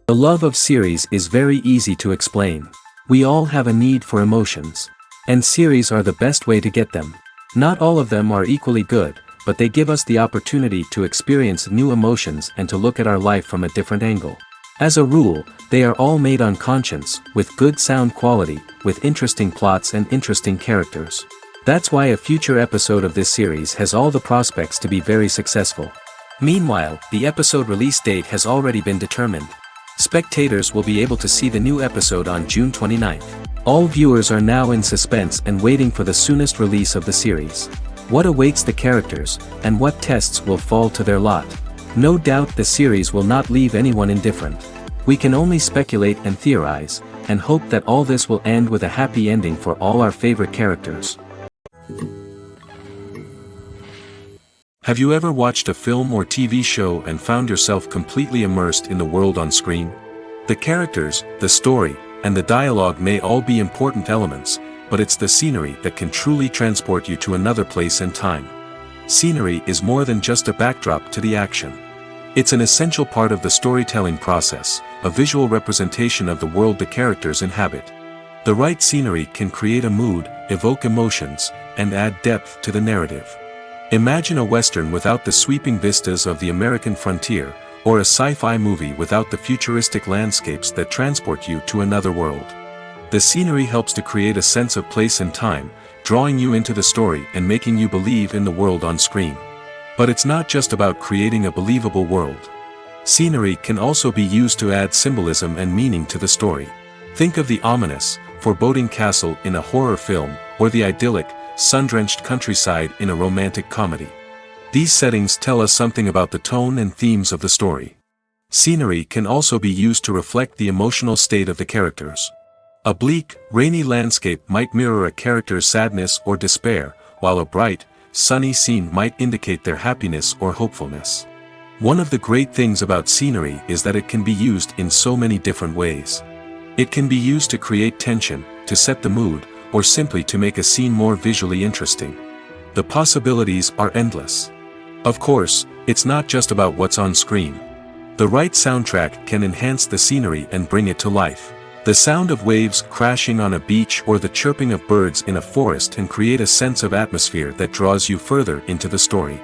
The love of series is very easy to explain. We all have a need for emotions. And series are the best way to get them. Not all of them are equally good, but they give us the opportunity to experience new emotions and to look at our life from a different angle. As a rule, they are all made on conscience, with good sound quality, with interesting plots and interesting characters. That's why a future episode of this series has all the prospects to be very successful. Meanwhile, the episode release date has already been determined. Spectators will be able to see the new episode on June 29th. All viewers are now in suspense and waiting for the soonest release of the series. What awaits the characters, and what tests will fall to their lot? No doubt the series will not leave anyone indifferent. We can only speculate and theorize, and hope that all this will end with a happy ending for all our favorite characters. Have you ever watched a film or TV show and found yourself completely immersed in the world on screen? The characters, the story, and the dialogue may all be important elements, but it's the scenery that can truly transport you to another place and time. Scenery is more than just a backdrop to the action. It's an essential part of the storytelling process, a visual representation of the world the characters inhabit. The right scenery can create a mood, evoke emotions, and add depth to the narrative. Imagine a western without the sweeping vistas of the American frontier, or a sci-fi movie without the futuristic landscapes that transport you to another world. The scenery helps to create a sense of place and time, drawing you into the story and making you believe in the world on screen. But it's not just about creating a believable world. Scenery can also be used to add symbolism and meaning to the story. Think of the ominous, foreboding castle in a horror film, or the idyllic, sun-drenched countryside in a romantic comedy. These settings tell us something about the tone and themes of the story. Scenery can also be used to reflect the emotional state of the characters. A bleak, rainy landscape might mirror a character's sadness or despair, while a bright, sunny scene might indicate their happiness or hopefulness. One of the great things about scenery is that it can be used in so many different ways. It can be used to create tension, to set the mood, or simply to make a scene more visually interesting. The possibilities are endless. Of course, it's not just about what's on screen. The right soundtrack can enhance the scenery and bring it to life. The sound of waves crashing on a beach or the chirping of birds in a forest can create a sense of atmosphere that draws you further into the story.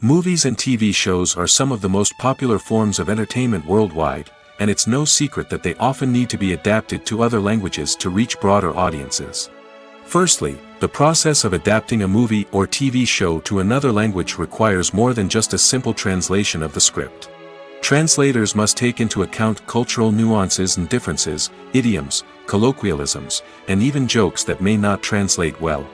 Movies and TV shows are some of the most popular forms of entertainment worldwide, and it's no secret that they often need to be adapted to other languages to reach broader audiences. Firstly, the process of adapting a movie or TV show to another language requires more than just a simple translation of the script. Translators must take into account cultural nuances and differences, idioms, colloquialisms, and even jokes that may not translate well.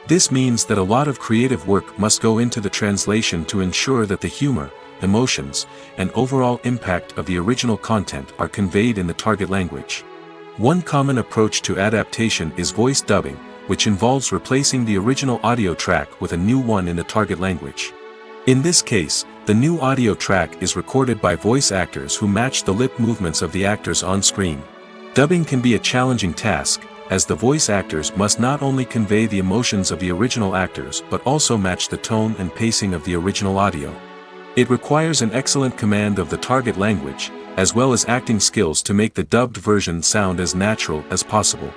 This means that a lot of creative work must go into the translation to ensure that the humor, emotions, and overall impact of the original content are conveyed in the target language. One common approach to adaptation is voice dubbing, which involves replacing the original audio track with a new one in the target language. In this case, the new audio track is recorded by voice actors who match the lip movements of the actors on screen. Dubbing can be a challenging task, as the voice actors must not only convey the emotions of the original actors but also match the tone and pacing of the original audio. It requires an excellent command of the target language, as well as acting skills to make the dubbed version sound as natural as possible.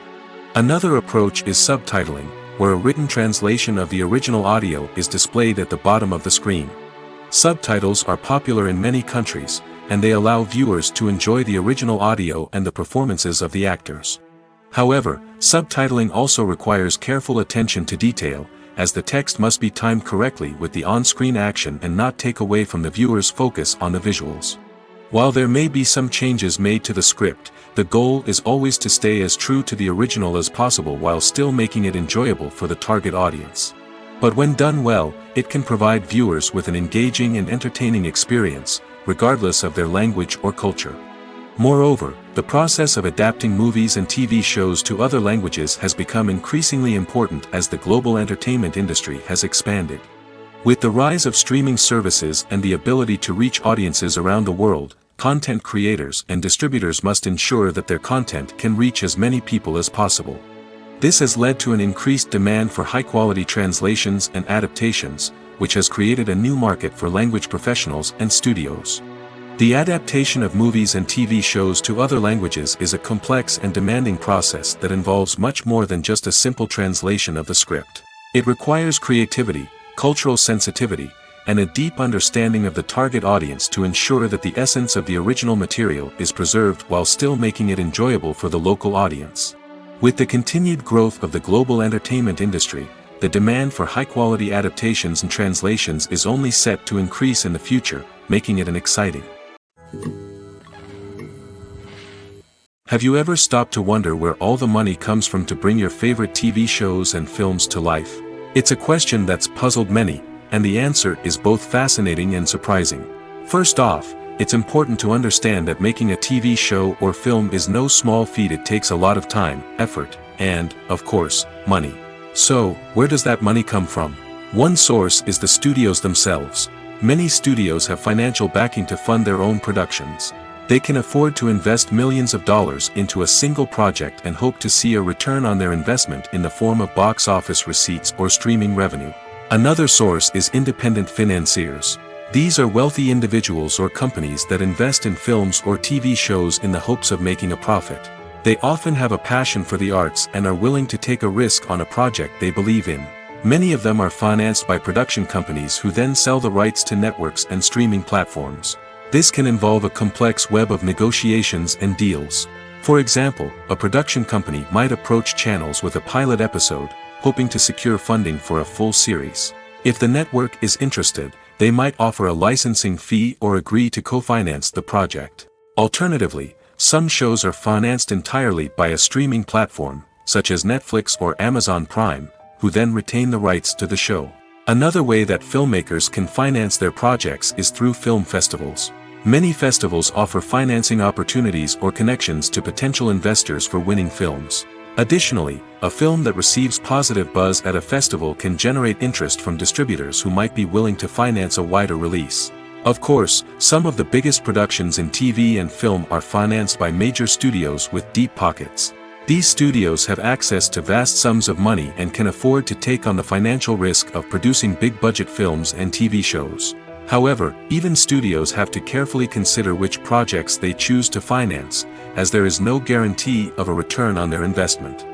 Another approach is subtitling, where a written translation of the original audio is displayed at the bottom of the screen. Subtitles are popular in many countries, and they allow viewers to enjoy the original audio and the performances of the actors. However, subtitling also requires careful attention to detail, as the text must be timed correctly with the on-screen action and not take away from the viewer's focus on the visuals. While there may be some changes made to the script, the goal is always to stay as true to the original as possible while still making it enjoyable for the target audience. But when done well, it can provide viewers with an engaging and entertaining experience, regardless of their language or culture. Moreover, the process of adapting movies and TV shows to other languages has become increasingly important as the global entertainment industry has expanded. With the rise of streaming services and the ability to reach audiences around the world, content creators and distributors must ensure that their content can reach as many people as possible. This has led to an increased demand for high-quality translations and adaptations, which has created a new market for language professionals and studios. The adaptation of movies and TV shows to other languages is a complex and demanding process that involves much more than just a simple translation of the script. It requires creativity, cultural sensitivity, and a deep understanding of the target audience to ensure that the essence of the original material is preserved while still making it enjoyable for the local audience. With the continued growth of the global entertainment industry, the demand for high-quality adaptations and translations is only set to increase in the future, making it exciting. Have you ever stopped to wonder where all the money comes from to bring your favorite TV shows and films to life? It's a question that's puzzled many, and the answer is both fascinating and surprising. First off, it's important to understand that making a TV show or film is no small feat. It takes a lot of time, effort, and, of course, money. So, where does that money come from? One source is the studios themselves. Many studios have financial backing to fund their own productions. They can afford to invest millions of dollars into a single project and hope to see a return on their investment in the form of box office receipts or streaming revenue. Another source is independent financiers. These are wealthy individuals or companies that invest in films or TV shows in the hopes of making a profit. They often have a passion for the arts and are willing to take a risk on a project they believe in. Many of them are financed by production companies who then sell the rights to networks and streaming platforms. This can involve a complex web of negotiations and deals. For example, a production company might approach channels with a pilot episode, hoping to secure funding for a full series. If the network is interested, they might offer a licensing fee or agree to co-finance the project. Alternatively, some shows are financed entirely by a streaming platform, such as Netflix or Amazon Prime, who then retain the rights to the show. Another way that filmmakers can finance their projects is through film festivals. Many festivals offer financing opportunities or connections to potential investors for winning films. Additionally, a film that receives positive buzz at a festival can generate interest from distributors who might be willing to finance a wider release. Of course, some of the biggest productions in TV and film are financed by major studios with deep pockets. These studios have access to vast sums of money and can afford to take on the financial risk of producing big-budget films and TV shows. However, even studios have to carefully consider which projects they choose to finance, as there is no guarantee of a return on their investment.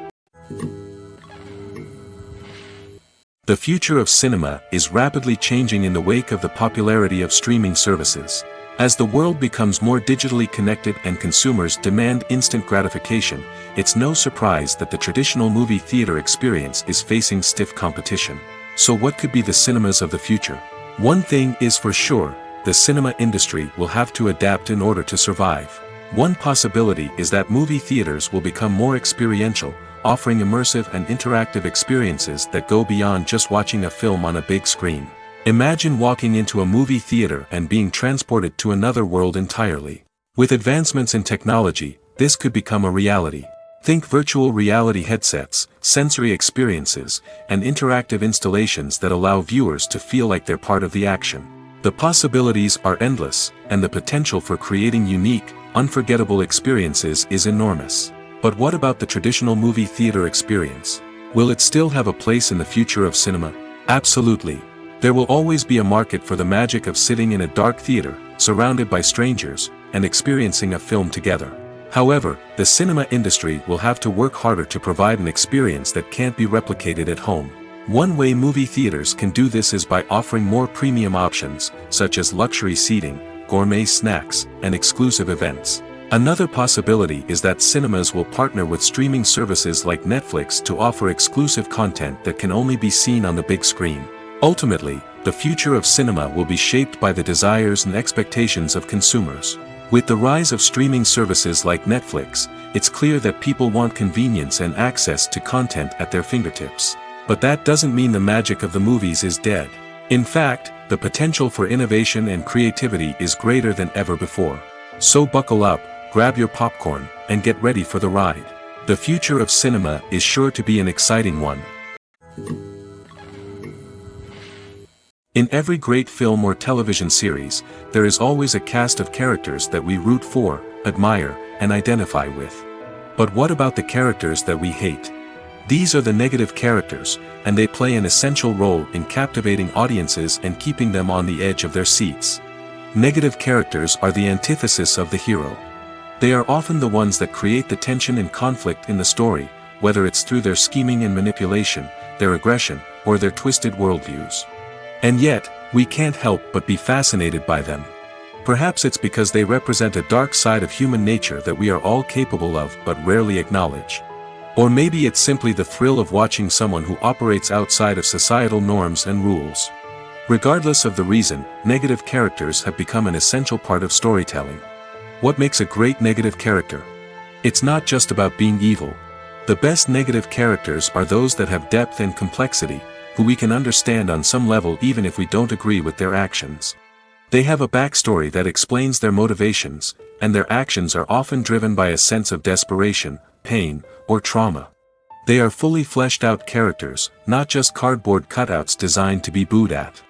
The future of cinema is rapidly changing in the wake of the popularity of streaming services. As the world becomes more digitally connected and consumers demand instant gratification, it's no surprise that the traditional movie theater experience is facing stiff competition. So what could be the cinemas of the future? One thing is for sure, the cinema industry will have to adapt in order to survive. One possibility is that movie theaters will become more experiential, offering immersive and interactive experiences that go beyond just watching a film on a big screen. Imagine walking into a movie theater and being transported to another world entirely. With advancements in technology, this could become a reality. Think virtual reality headsets, sensory experiences, and interactive installations that allow viewers to feel like they're part of the action. The possibilities are endless, and the potential for creating unique, unforgettable experiences is enormous. But what about the traditional movie theater experience? Will it still have a place in the future of cinema? Absolutely. There will always be a market for the magic of sitting in a dark theater, surrounded by strangers, and experiencing a film together. However, the cinema industry will have to work harder to provide an experience that can't be replicated at home. One way movie theaters can do this is by offering more premium options, such as luxury seating, gourmet snacks, and exclusive events. Another possibility is that cinemas will partner with streaming services like Netflix to offer exclusive content that can only be seen on the big screen. Ultimately, the future of cinema will be shaped by the desires and expectations of consumers. With the rise of streaming services like Netflix, it's clear that people want convenience and access to content at their fingertips. But that doesn't mean the magic of the movies is dead. In fact, the potential for innovation and creativity is greater than ever before. So buckle up, grab your popcorn, and get ready for the ride. The future of cinema is sure to be an exciting one. In every great film or television series, there is always a cast of characters that we root for, admire, and identify with. But what about the characters that we hate? These are the negative characters, and they play an essential role in captivating audiences and keeping them on the edge of their seats. Negative characters are the antithesis of the hero. They are often the ones that create the tension and conflict in the story, whether it's through their scheming and manipulation, their aggression, or their twisted worldviews. And yet, we can't help but be fascinated by them. Perhaps it's because they represent a dark side of human nature that we are all capable of but rarely acknowledge. Or maybe it's simply the thrill of watching someone who operates outside of societal norms and rules. Regardless of the reason, negative characters have become an essential part of storytelling. What makes a great negative character? It's not just about being evil. The best negative characters are those that have depth and complexity, who we can understand on some level even if we don't agree with their actions. They have a backstory that explains their motivations, and their actions are often driven by a sense of desperation, pain, or trauma. They are fully fleshed out characters, not just cardboard cutouts designed to be booed at.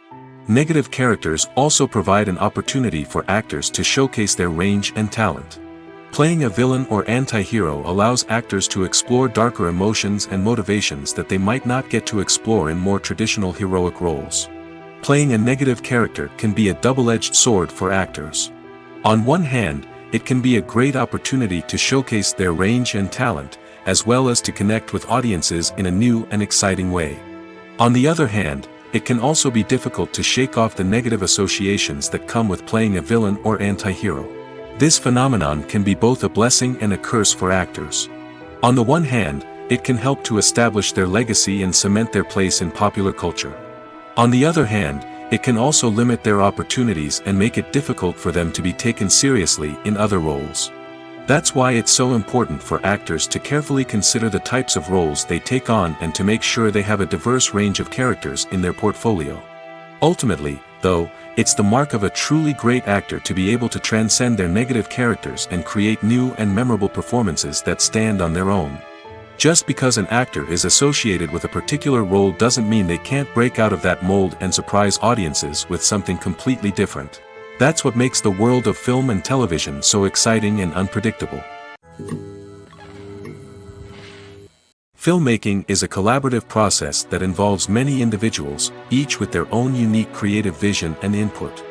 Negative characters also provide an opportunity for actors to showcase their range and talent. Playing a villain or anti-hero allows actors to explore darker emotions and motivations that they might not get to explore in more traditional heroic roles. Playing a negative character can be a double-edged sword for actors. On one hand, it can be a great opportunity to showcase their range and talent, as well as to connect with audiences in a new and exciting way. On the other hand, it can also be difficult to shake off the negative associations that come with playing a villain or anti-hero. This phenomenon can be both a blessing and a curse for actors. On the one hand, it can help to establish their legacy and cement their place in popular culture. On the other hand, it can also limit their opportunities and make it difficult for them to be taken seriously in other roles. That's why it's so important for actors to carefully consider the types of roles they take on and to make sure they have a diverse range of characters in their portfolio. Ultimately, though, it's the mark of a truly great actor to be able to transcend their negative characters and create new and memorable performances that stand on their own. Just because an actor is associated with a particular role doesn't mean they can't break out of that mold and surprise audiences with something completely different. That's what makes the world of film and television so exciting and unpredictable. Filmmaking is a collaborative process that involves many individuals, each with their own unique creative vision and input.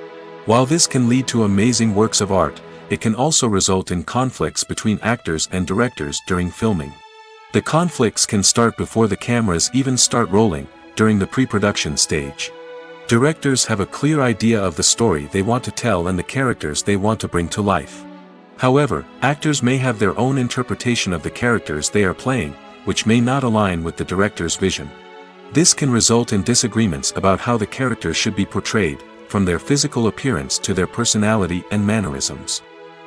While this can lead to amazing works of art, it can also result in conflicts between actors and directors during filming. The conflicts can start before the cameras even start rolling, during the pre-production stage. Directors have a clear idea of the story they want to tell and the characters they want to bring to life. However, actors may have their own interpretation of the characters they are playing, which may not align with the director's vision. This can result in disagreements about how the characters should be portrayed, from their physical appearance to their personality and mannerisms.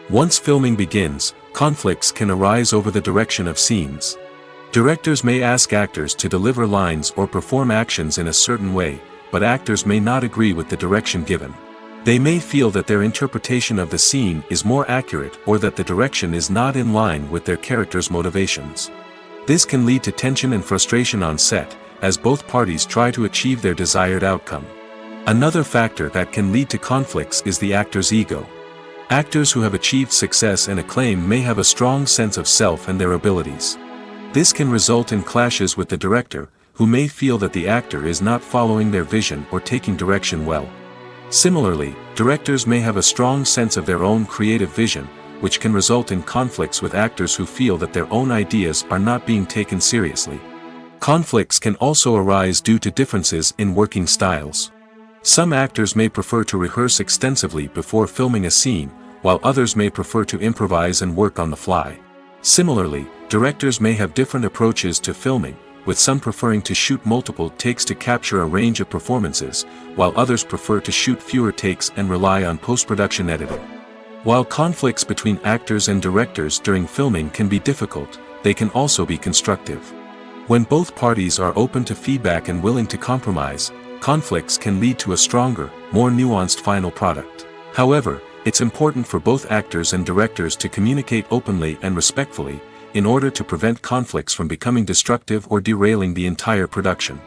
Once filming begins, conflicts can arise over the direction of scenes. Directors may ask actors to deliver lines or perform actions in a certain way, but actors may not agree with the direction given. They may feel that their interpretation of the scene is more accurate or that the direction is not in line with their character's motivations. This can lead to tension and frustration on set, as both parties try to achieve their desired outcome. Another factor that can lead to conflicts is the actor's ego. Actors who have achieved success and acclaim may have a strong sense of self and their abilities. This can result in clashes with the director, who may feel that the actor is not following their vision or taking direction well. Similarly, directors may have a strong sense of their own creative vision, which can result in conflicts with actors who feel that their own ideas are not being taken seriously. Conflicts can also arise due to differences in working styles. Some actors may prefer to rehearse extensively before filming a scene, while others may prefer to improvise and work on the fly. Similarly, directors may have different approaches to filming, with some preferring to shoot multiple takes to capture a range of performances, while others prefer to shoot fewer takes and rely on post-production editing. While conflicts between actors and directors during filming can be difficult, they can also be constructive. When both parties are open to feedback and willing to compromise, conflicts can lead to a stronger, more nuanced final product. However, it's important for both actors and directors to communicate openly and respectfully, in order to prevent conflicts from becoming destructive or derailing the entire production.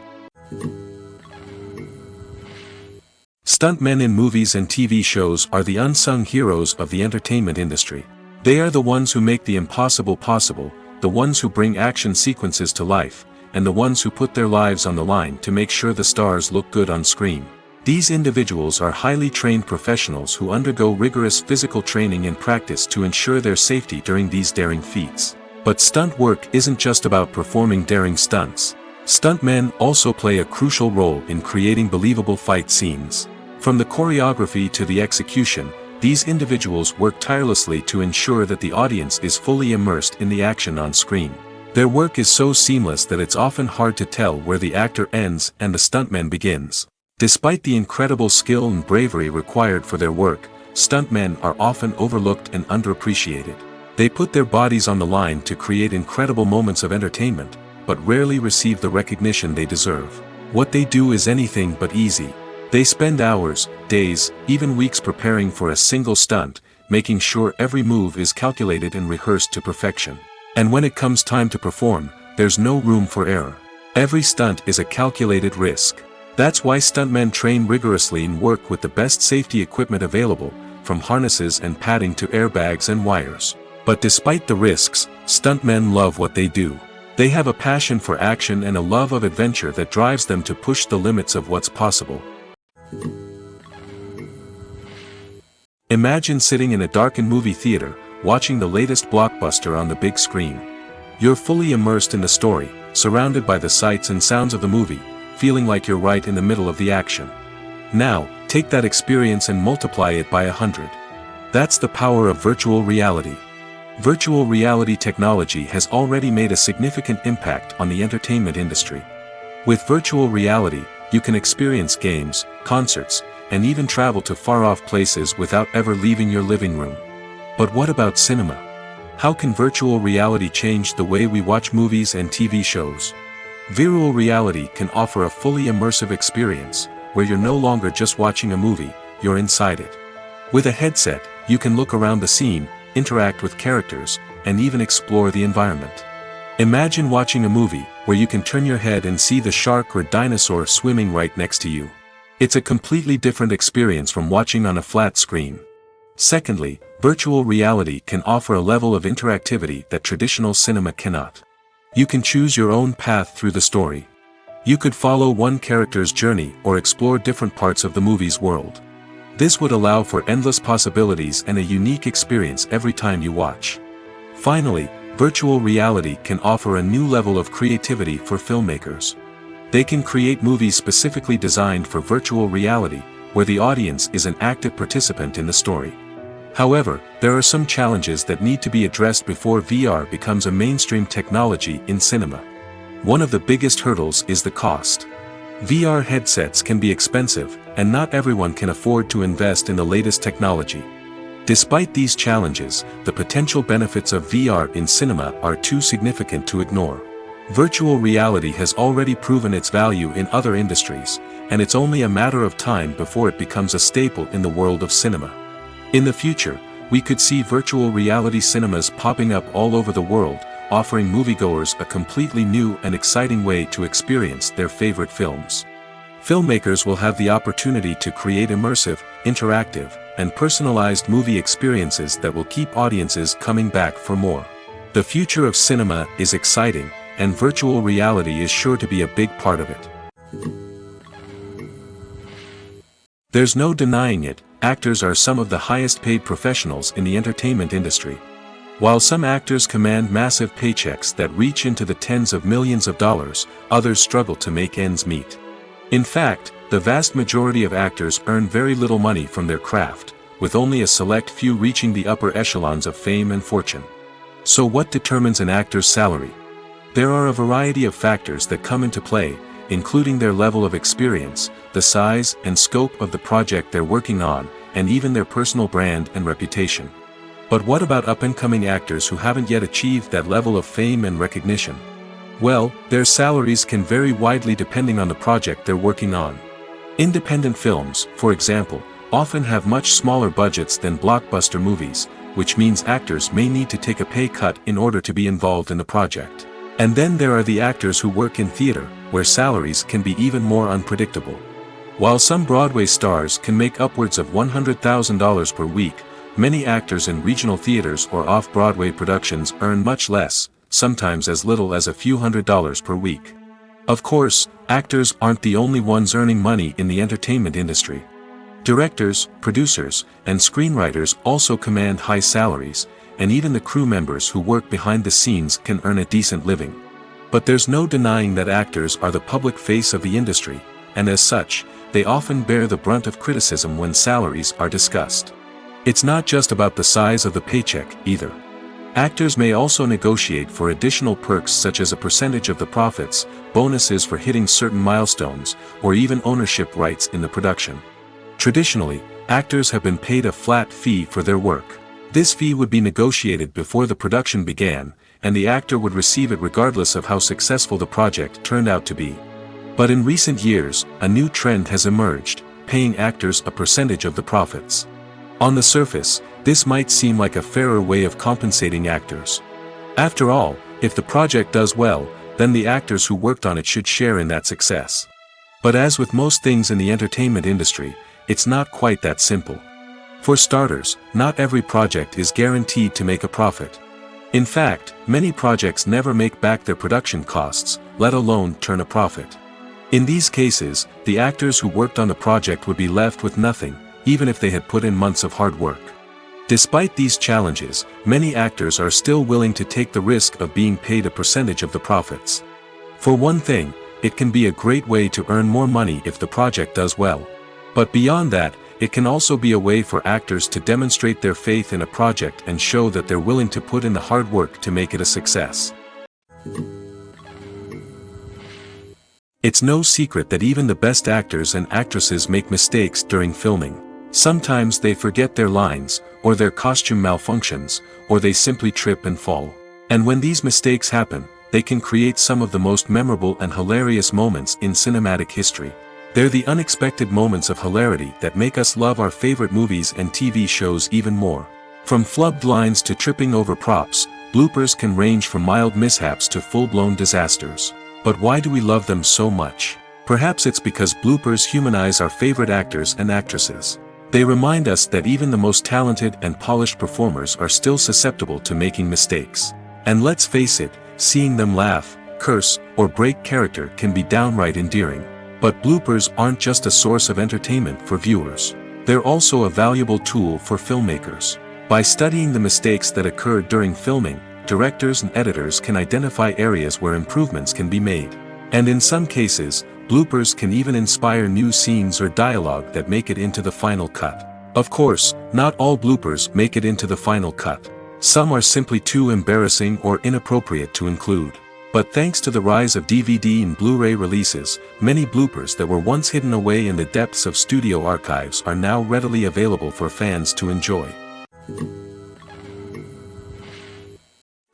Stuntmen in movies and TV shows are the unsung heroes of the entertainment industry. They are the ones who make the impossible possible, the ones who bring action sequences to life, and the ones who put their lives on the line to make sure the stars look good on screen. These individuals are highly trained professionals who undergo rigorous physical training and practice to ensure their safety during these daring feats. But stunt work isn't just about performing daring stunts. Stuntmen also play a crucial role in creating believable fight scenes. From the choreography to the execution, these individuals work tirelessly to ensure that the audience is fully immersed in the action on screen. Their work is so seamless that it's often hard to tell where the actor ends and the stuntman begins. Despite the incredible skill and bravery required for their work, stuntmen are often overlooked and underappreciated. They put their bodies on the line to create incredible moments of entertainment, but rarely receive the recognition they deserve. What they do is anything but easy. They spend hours, days, even weeks preparing for a single stunt, making sure every move is calculated and rehearsed to perfection. And when it comes time to perform, there's no room for error. Every stunt is a calculated risk. That's why stuntmen train rigorously and work with the best safety equipment available, from harnesses and padding to airbags and wires. But despite the risks, stuntmen love what they do. They have a passion for action and a love of adventure that drives them to push the limits of what's possible. Imagine sitting in a darkened movie theater, watching the latest blockbuster on the big screen. You're fully immersed in the story, surrounded by the sights and sounds of the movie, feeling like you're right in the middle of the action. Now, take that experience and multiply it by 100. That's the power of virtual reality. Virtual reality technology has already made a significant impact on the entertainment industry. With virtual reality, you can experience games, concerts, and even travel to far-off places without ever leaving your living room. But what about cinema? How can virtual reality change the way we watch movies and TV shows? Virtual reality can offer a fully immersive experience, where you're no longer just watching a movie, you're inside it. With a headset, you can look around the scene, interact with characters, and even explore the environment. Imagine watching a movie where you can turn your head and see the shark or dinosaur swimming right next to you. It's a completely different experience from watching on a flat screen. Secondly, virtual reality can offer a level of interactivity that traditional cinema cannot. You can choose your own path through the story. You could follow one character's journey or explore different parts of the movie's world. This would allow for endless possibilities and a unique experience every time you watch. Finally, virtual reality can offer a new level of creativity for filmmakers. They can create movies specifically designed for virtual reality, where the audience is an active participant in the story. However, there are some challenges that need to be addressed before VR becomes a mainstream technology in cinema. One of the biggest hurdles is the cost. VR headsets can be expensive, and not everyone can afford to invest in the latest technology. Despite these challenges, the potential benefits of VR in cinema are too significant to ignore. Virtual reality has already proven its value in other industries, and it's only a matter of time before it becomes a staple in the world of cinema. In the future, we could see virtual reality cinemas popping up all over the world, offering moviegoers a completely new and exciting way to experience their favorite films. Filmmakers will have the opportunity to create immersive, interactive, and personalized movie experiences that will keep audiences coming back for more. The future of cinema is exciting, and virtual reality is sure to be a big part of it. There's no denying it, actors are some of the highest paid professionals in the entertainment industry. While some actors command massive paychecks that reach into the tens of millions of dollars, others struggle to make ends meet. In fact, the vast majority of actors earn very little money from their craft, with only a select few reaching the upper echelons of fame and fortune. So what determines an actor's salary? There are a variety of factors that come into play, including their level of experience, the size and scope of the project they're working on, and even their personal brand and reputation. But what about up-and-coming actors who haven't yet achieved that level of fame and recognition? Well, their salaries can vary widely depending on the project they're working on. Independent films, for example, often have much smaller budgets than blockbuster movies, which means actors may need to take a pay cut in order to be involved in the project. And then there are the actors who work in theater, where salaries can be even more unpredictable. While some Broadway stars can make upwards of $100,000 per week, many actors in regional theaters or off-Broadway productions earn much less, sometimes as little as a few $100s per week. Of course, actors aren't the only ones earning money in the entertainment industry. Directors, producers, and screenwriters also command high salaries, and even the crew members who work behind the scenes can earn a decent living. But there's no denying that actors are the public face of the industry, and as such, they often bear the brunt of criticism when salaries are discussed. It's not just about the size of the paycheck, either. Actors may also negotiate for additional perks such as a percentage of the profits, bonuses for hitting certain milestones, or even ownership rights in the production. Traditionally, actors have been paid a flat fee for their work. This fee would be negotiated before the production began, and the actor would receive it regardless of how successful the project turned out to be. But in recent years, a new trend has emerged, paying actors a percentage of the profits. On the surface, this might seem like a fairer way of compensating actors. After all, if the project does well, then the actors who worked on it should share in that success. But as with most things in the entertainment industry, it's not quite that simple. For starters, not every project is guaranteed to make a profit. In fact, many projects never make back their production costs, let alone turn a profit. In these cases, the actors who worked on the project would be left with nothing, even if they had put in months of hard work. Despite these challenges, many actors are still willing to take the risk of being paid a percentage of the profits. For one thing, it can be a great way to earn more money if the project does well. But beyond that, it can also be a way for actors to demonstrate their faith in a project and show that they're willing to put in the hard work to make it a success. It's no secret that even the best actors and actresses make mistakes during filming. Sometimes they forget their lines, or their costume malfunctions, or they simply trip and fall. And when these mistakes happen, they can create some of the most memorable and hilarious moments in cinematic history. They're the unexpected moments of hilarity that make us love our favorite movies and TV shows even more. From flubbed lines to tripping over props, bloopers can range from mild mishaps to full-blown disasters. But why do we love them so much? Perhaps it's because bloopers humanize our favorite actors and actresses. They remind us that even the most talented and polished performers are still susceptible to making mistakes. And let's face it, seeing them laugh, curse, or break character can be downright endearing. But bloopers aren't just a source of entertainment for viewers. They're also a valuable tool for filmmakers. By studying the mistakes that occurred during filming, directors and editors can identify areas where improvements can be made. And in some cases, bloopers can even inspire new scenes or dialogue that make it into the final cut. Of course, not all bloopers make it into the final cut. Some are simply too embarrassing or inappropriate to include. But thanks to the rise of DVD and Blu-ray releases, many bloopers that were once hidden away in the depths of studio archives are now readily available for fans to enjoy.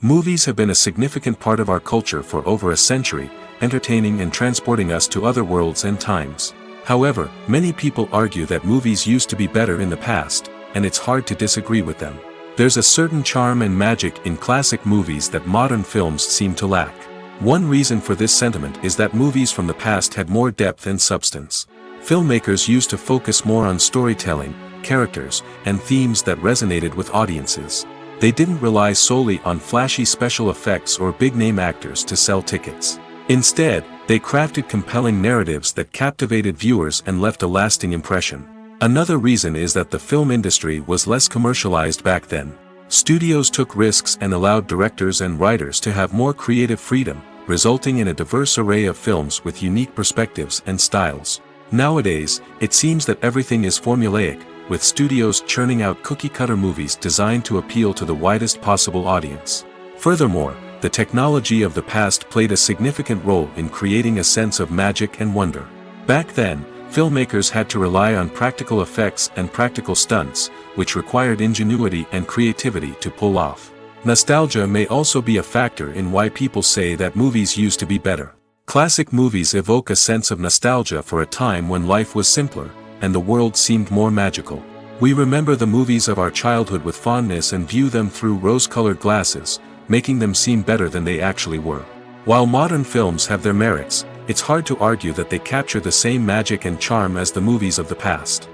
Movies have been a significant part of our culture for over a century, entertaining and transporting us to other worlds and times. However, many people argue that movies used to be better in the past, and it's hard to disagree with them. There's a certain charm and magic in classic movies that modern films seem to lack. One reason for this sentiment is that movies from the past had more depth and substance. Filmmakers used to focus more on storytelling, characters, and themes that resonated with audiences. They didn't rely solely on flashy special effects or big-name actors to sell tickets. Instead, they crafted compelling narratives that captivated viewers and left a lasting impression. Another reason is that the film industry was less commercialized back then. Studios took risks and allowed directors and writers to have more creative freedom, resulting in a diverse array of films with unique perspectives and styles. Nowadays, it seems that everything is formulaic, with studios churning out cookie-cutter movies designed to appeal to the widest possible audience. Furthermore, the technology of the past played a significant role in creating a sense of magic and wonder. Back then, filmmakers had to rely on practical effects and practical stunts, which required ingenuity and creativity to pull off. Nostalgia may also be a factor in why people say that movies used to be better. Classic movies evoke a sense of nostalgia for a time when life was simpler, and the world seemed more magical. We remember the movies of our childhood with fondness and view them through rose-colored glasses, making them seem better than they actually were. While modern films have their merits, it's hard to argue that they capture the same magic and charm as the movies of the past.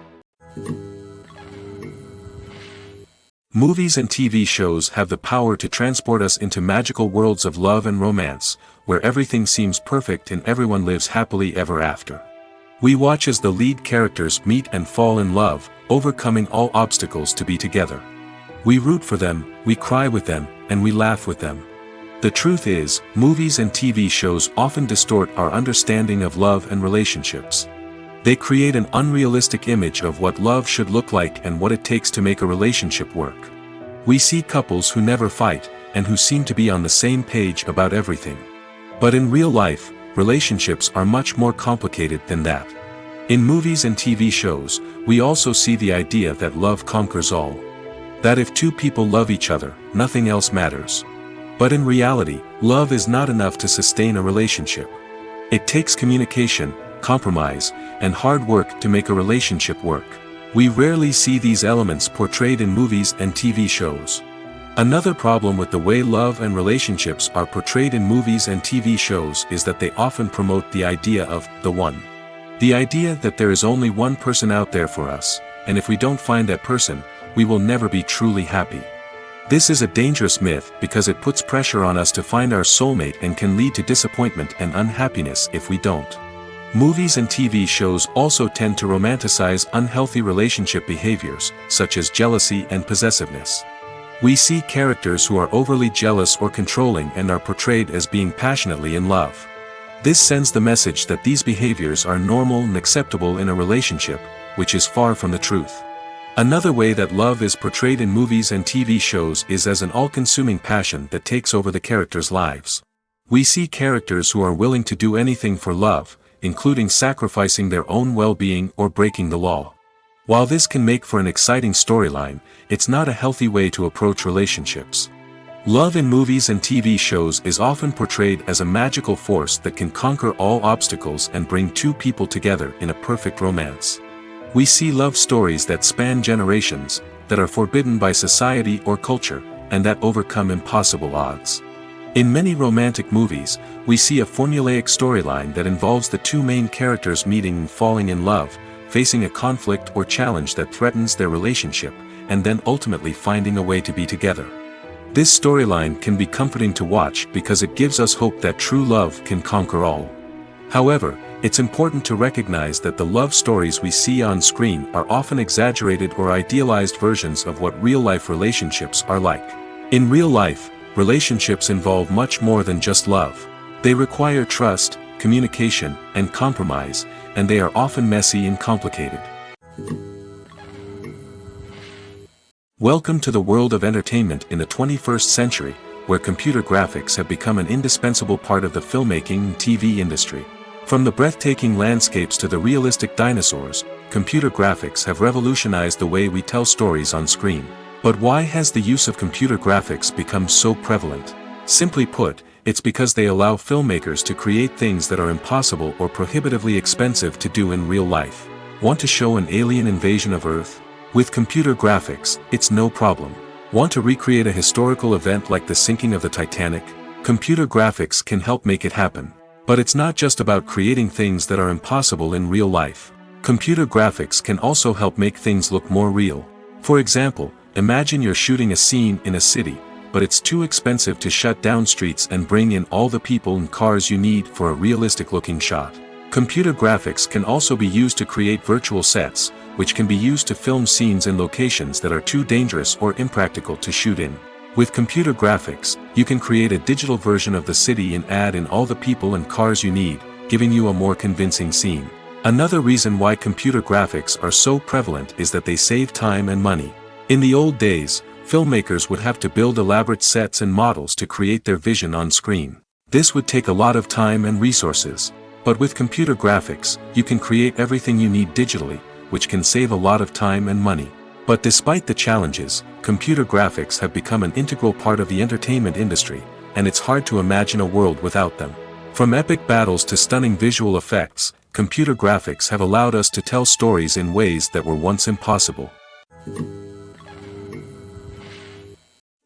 Movies and TV shows have the power to transport us into magical worlds of love and romance, where everything seems perfect and everyone lives happily ever after. We watch as the lead characters meet and fall in love, overcoming all obstacles to be together. We root for them, we cry with them, and we laugh with them. The truth is, movies and TV shows often distort our understanding of love and relationships. They create an unrealistic image of what love should look like and what it takes to make a relationship work. We see couples who never fight, and who seem to be on the same page about everything. But in real life, relationships are much more complicated than that. In movies and TV shows, we also see the idea that love conquers all. That if two people love each other, nothing else matters. But in reality, love is not enough to sustain a relationship. It takes communication, compromise, and hard work to make a relationship work. We rarely see these elements portrayed in movies and TV shows. Another problem with the way love and relationships are portrayed in movies and TV shows is that they often promote the idea of the one. The idea that there is only one person out there for us, and if we don't find that person, we will never be truly happy. This is a dangerous myth because it puts pressure on us to find our soulmate and can lead to disappointment and unhappiness if we don't. Movies and TV shows also tend to romanticize unhealthy relationship behaviors, such as jealousy and possessiveness. We see characters who are overly jealous or controlling and are portrayed as being passionately in love. This sends the message that these behaviors are normal and acceptable in a relationship, which is far from the truth. Another way that love is portrayed in movies and TV shows is as an all-consuming passion that takes over the characters' lives. We see characters who are willing to do anything for love, including sacrificing their own well-being or breaking the law. While this can make for an exciting storyline, it's not a healthy way to approach relationships. Love in movies and TV shows is often portrayed as a magical force that can conquer all obstacles and bring two people together in a perfect romance. We see love stories that span generations, that are forbidden by society or culture, and that overcome impossible odds. In many romantic movies, we see a formulaic storyline that involves the two main characters meeting and falling in love, facing a conflict or challenge that threatens their relationship, and then ultimately finding a way to be together. This storyline can be comforting to watch because it gives us hope that true love can conquer all. However, it's important to recognize that the love stories we see on screen are often exaggerated or idealized versions of what real-life relationships are like. In real life, relationships involve much more than just love. They require trust, communication, and compromise, and they are often messy and complicated. Welcome to the world of entertainment in the 21st century, where computer graphics have become an indispensable part of the filmmaking and TV industry. From the breathtaking landscapes to the realistic dinosaurs, computer graphics have revolutionized the way we tell stories on screen. But why has the use of computer graphics become so prevalent? Simply put, it's because they allow filmmakers to create things that are impossible or prohibitively expensive to do in real life. Want to show an alien invasion of Earth? With computer graphics, it's no problem. Want to recreate a historical event like the sinking of the Titanic? Computer graphics can help make it happen. But it's not just about creating things that are impossible in real life. Computer graphics can also help make things look more real. For example, imagine you're shooting a scene in a city, but it's too expensive to shut down streets and bring in all the people and cars you need for a realistic-looking shot. Computer graphics can also be used to create virtual sets, which can be used to film scenes in locations that are too dangerous or impractical to shoot in. With computer graphics, you can create a digital version of the city and add in all the people and cars you need, giving you a more convincing scene. Another reason why computer graphics are so prevalent is that they save time and money. In the old days, filmmakers would have to build elaborate sets and models to create their vision on screen. This would take a lot of time and resources. But with computer graphics, you can create everything you need digitally, which can save a lot of time and money. But despite the challenges, computer graphics have become an integral part of the entertainment industry, and it's hard to imagine a world without them. From epic battles to stunning visual effects, computer graphics have allowed us to tell stories in ways that were once impossible.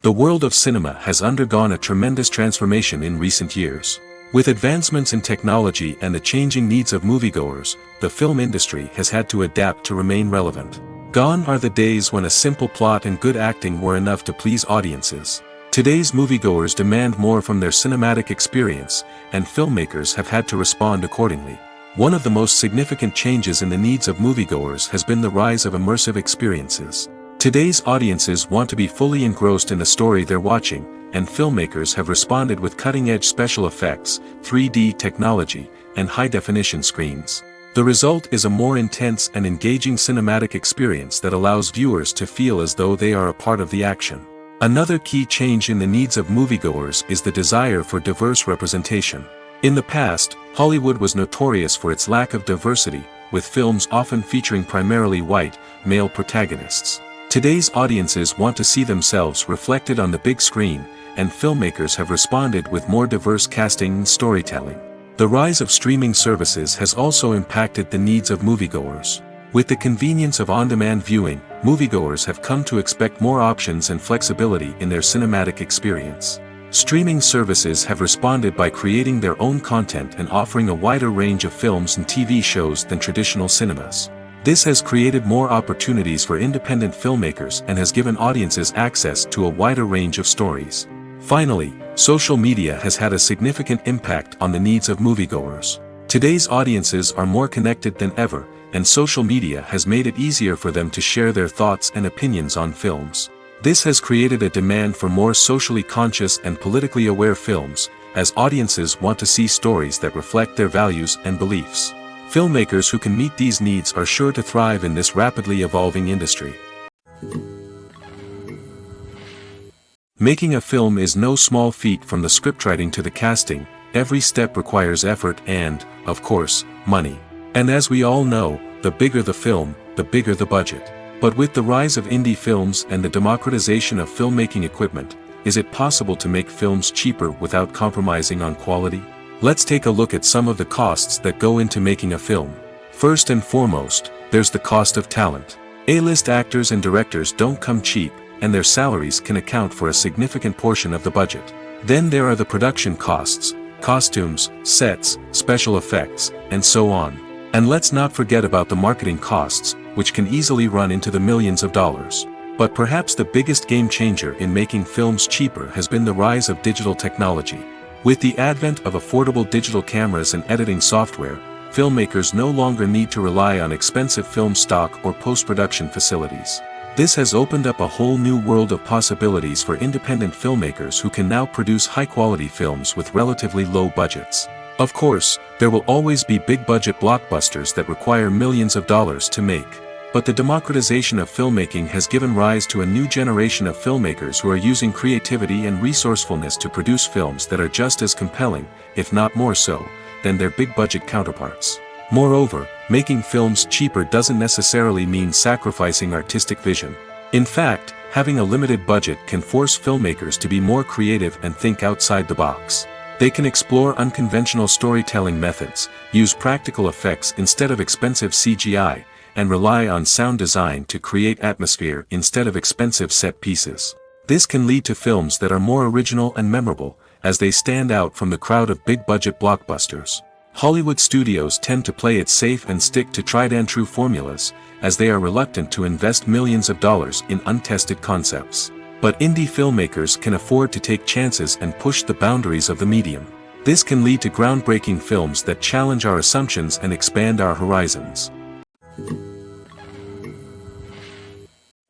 The world of cinema has undergone a tremendous transformation in recent years. With advancements in technology and the changing needs of moviegoers, the film industry has had to adapt to remain relevant. Gone are the days when a simple plot and good acting were enough to please audiences. Today's moviegoers demand more from their cinematic experience, and filmmakers have had to respond accordingly. One of the most significant changes in the needs of moviegoers has been the rise of immersive experiences. Today's audiences want to be fully engrossed in the story they're watching, and filmmakers have responded with cutting-edge special effects, 3D technology, and high-definition screens. The result is a more intense and engaging cinematic experience that allows viewers to feel as though they are a part of the action. Another key change in the needs of moviegoers is the desire for diverse representation. In the past, Hollywood was notorious for its lack of diversity, with films often featuring primarily white, male protagonists. Today's audiences want to see themselves reflected on the big screen, and filmmakers have responded with more diverse casting and storytelling. The rise of streaming services has also impacted the needs of moviegoers. With the convenience of on-demand viewing, moviegoers have come to expect more options and flexibility in their cinematic experience. Streaming services have responded by creating their own content and offering a wider range of films and TV shows than traditional cinemas. This has created more opportunities for independent filmmakers and has given audiences access to a wider range of stories. Finally, social media has had a significant impact on the needs of moviegoers. Today's audiences are more connected than ever, and social media has made it easier for them to share their thoughts and opinions on films. This has created a demand for more socially conscious and politically aware films, as audiences want to see stories that reflect their values and beliefs. Filmmakers who can meet these needs are sure to thrive in this rapidly evolving industry. Making a film is no small feat. From the scriptwriting to the casting, every step requires effort and, of course, money. And as we all know, the bigger the film, the bigger the budget. But with the rise of indie films and the democratization of filmmaking equipment, is it possible to make films cheaper without compromising on quality? Let's take a look at some of the costs that go into making a film. First and foremost, there's the cost of talent. A-list actors and directors don't come cheap, and their salaries can account for a significant portion of the budget. Then there are the production costs, costumes, sets, special effects, and so on. And let's not forget about the marketing costs, which can easily run into the millions of dollars. But perhaps the biggest game changer in making films cheaper has been the rise of digital technology. With the advent of affordable digital cameras and editing software, filmmakers no longer need to rely on expensive film stock or post-production facilities. This has opened up a whole new world of possibilities for independent filmmakers who can now produce high-quality films with relatively low budgets. Of course, there will always be big-budget blockbusters that require millions of dollars to make. But the democratization of filmmaking has given rise to a new generation of filmmakers who are using creativity and resourcefulness to produce films that are just as compelling, if not more so, than their big-budget counterparts. Moreover, making films cheaper doesn't necessarily mean sacrificing artistic vision. In fact, having a limited budget can force filmmakers to be more creative and think outside the box. They can explore unconventional storytelling methods, use practical effects instead of expensive CGI, and rely on sound design to create atmosphere instead of expensive set pieces. This can lead to films that are more original and memorable, as they stand out from the crowd of big-budget blockbusters. Hollywood studios tend to play it safe and stick to tried-and-true formulas, as they are reluctant to invest millions of dollars in untested concepts. But indie filmmakers can afford to take chances and push the boundaries of the medium. This can lead to groundbreaking films that challenge our assumptions and expand our horizons.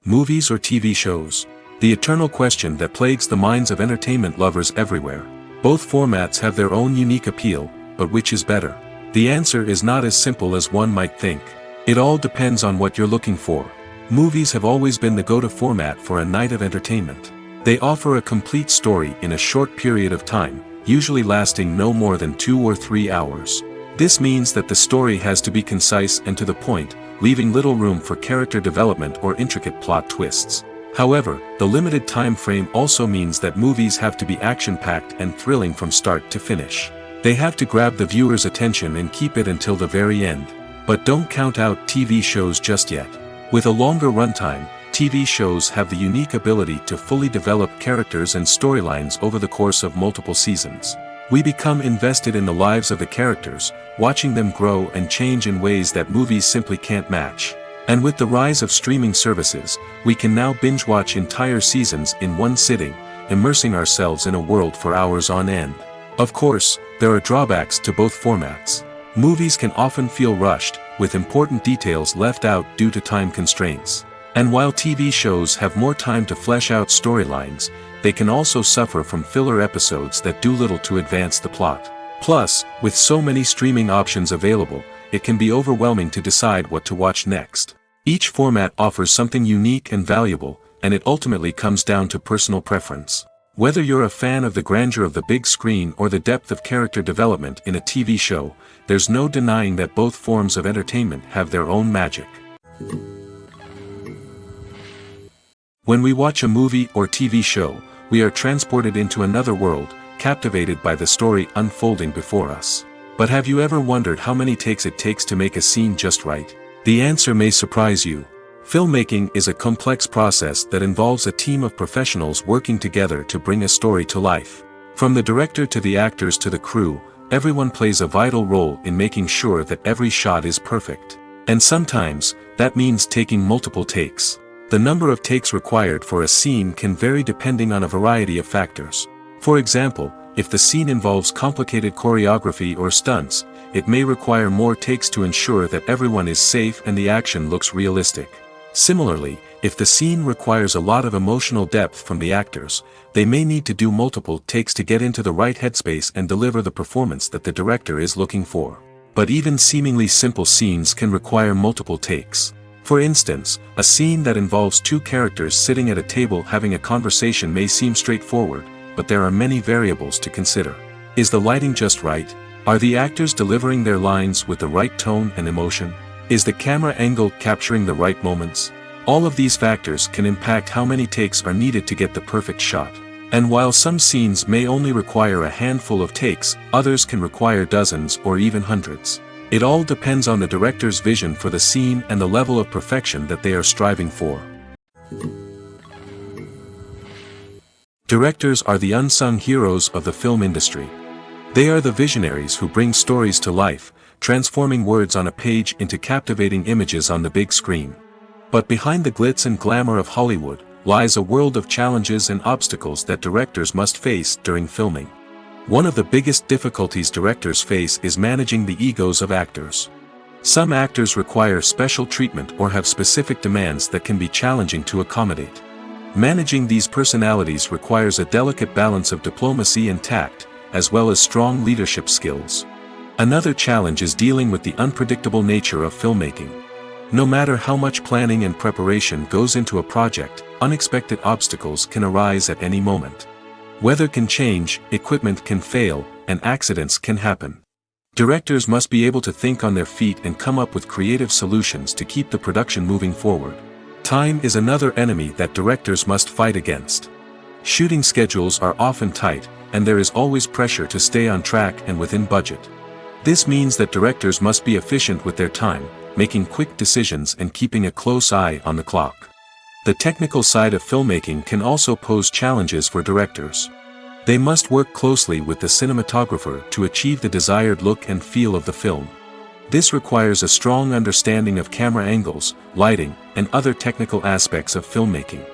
Movies or TV shows? The eternal question that plagues the minds of entertainment lovers everywhere. Both formats have their own unique appeal, but which is better? The answer is not as simple as one might think. It all depends on what you're looking for. Movies have always been the go-to format for a night of entertainment. They offer a complete story in a short period of time, usually lasting no more than 2 or 3 hours. This means that the story has to be concise and to the point, leaving little room for character development or intricate plot twists. However, the limited time frame also means that movies have to be action-packed and thrilling from start to finish. They have to grab the viewer's attention and keep it until the very end. But don't count out TV shows just yet. With a longer runtime, TV shows have the unique ability to fully develop characters and storylines over the course of multiple seasons. We become invested in the lives of the characters, watching them grow and change in ways that movies simply can't match. And with the rise of streaming services, we can now binge-watch entire seasons in one sitting, immersing ourselves in a world for hours on end. Of course, there are drawbacks to both formats. Movies can often feel rushed, with important details left out due to time constraints. And while TV shows have more time to flesh out storylines, they can also suffer from filler episodes that do little to advance the plot. Plus, with so many streaming options available, it can be overwhelming to decide what to watch next. Each format offers something unique and valuable, and it ultimately comes down to personal preference. Whether you're a fan of the grandeur of the big screen or the depth of character development in a TV show, there's no denying that both forms of entertainment have their own magic. When we watch a movie or TV show, we are transported into another world, captivated by the story unfolding before us. But have you ever wondered how many takes it takes to make a scene just right? The answer may surprise you. Filmmaking is a complex process that involves a team of professionals working together to bring a story to life. From the director to the actors to the crew, everyone plays a vital role in making sure that every shot is perfect. And sometimes, that means taking multiple takes. The number of takes required for a scene can vary depending on a variety of factors. For example, if the scene involves complicated choreography or stunts, it may require more takes to ensure that everyone is safe and the action looks realistic. Similarly, if the scene requires a lot of emotional depth from the actors, they may need to do multiple takes to get into the right headspace and deliver the performance that the director is looking for. But even seemingly simple scenes can require multiple takes. For instance, a scene that involves two characters sitting at a table having a conversation may seem straightforward, but there are many variables to consider. Is the lighting just right? Are the actors delivering their lines with the right tone and emotion? Is the camera angle capturing the right moments? All of these factors can impact how many takes are needed to get the perfect shot. And while some scenes may only require a handful of takes, others can require dozens or even hundreds. It all depends on the director's vision for the scene and the level of perfection that they are striving for. Directors are the unsung heroes of the film industry. They are the visionaries who bring stories to life, transforming words on a page into captivating images on the big screen. But behind the glitz and glamour of Hollywood, lies a world of challenges and obstacles that directors must face during filming. One of the biggest difficulties directors face is managing the egos of actors. Some actors require special treatment or have specific demands that can be challenging to accommodate. Managing these personalities requires a delicate balance of diplomacy and tact, as well as strong leadership skills. Another challenge is dealing with the unpredictable nature of filmmaking. No matter how much planning and preparation goes into a project, unexpected obstacles can arise at any moment. Weather can change, equipment can fail, and accidents can happen. Directors must be able to think on their feet and come up with creative solutions to keep the production moving forward. Time is another enemy that directors must fight against. Shooting schedules are often tight, and there is always pressure to stay on track and within budget. This means that directors must be efficient with their time, making quick decisions and keeping a close eye on the clock. The technical side of filmmaking can also pose challenges for directors. They must work closely with the cinematographer to achieve the desired look and feel of the film. This requires a strong understanding of camera angles, lighting, and other technical aspects of filmmaking.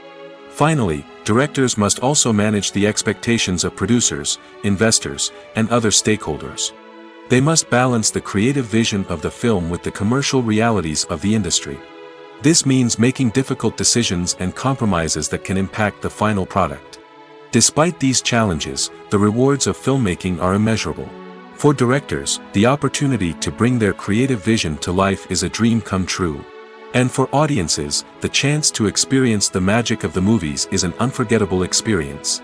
Finally, directors must also manage the expectations of producers, investors, and other stakeholders. They must balance the creative vision of the film with the commercial realities of the industry. This means making difficult decisions and compromises that can impact the final product. Despite these challenges, the rewards of filmmaking are immeasurable. For directors, the opportunity to bring their creative vision to life is a dream come true. And for audiences, the chance to experience the magic of the movies is an unforgettable experience.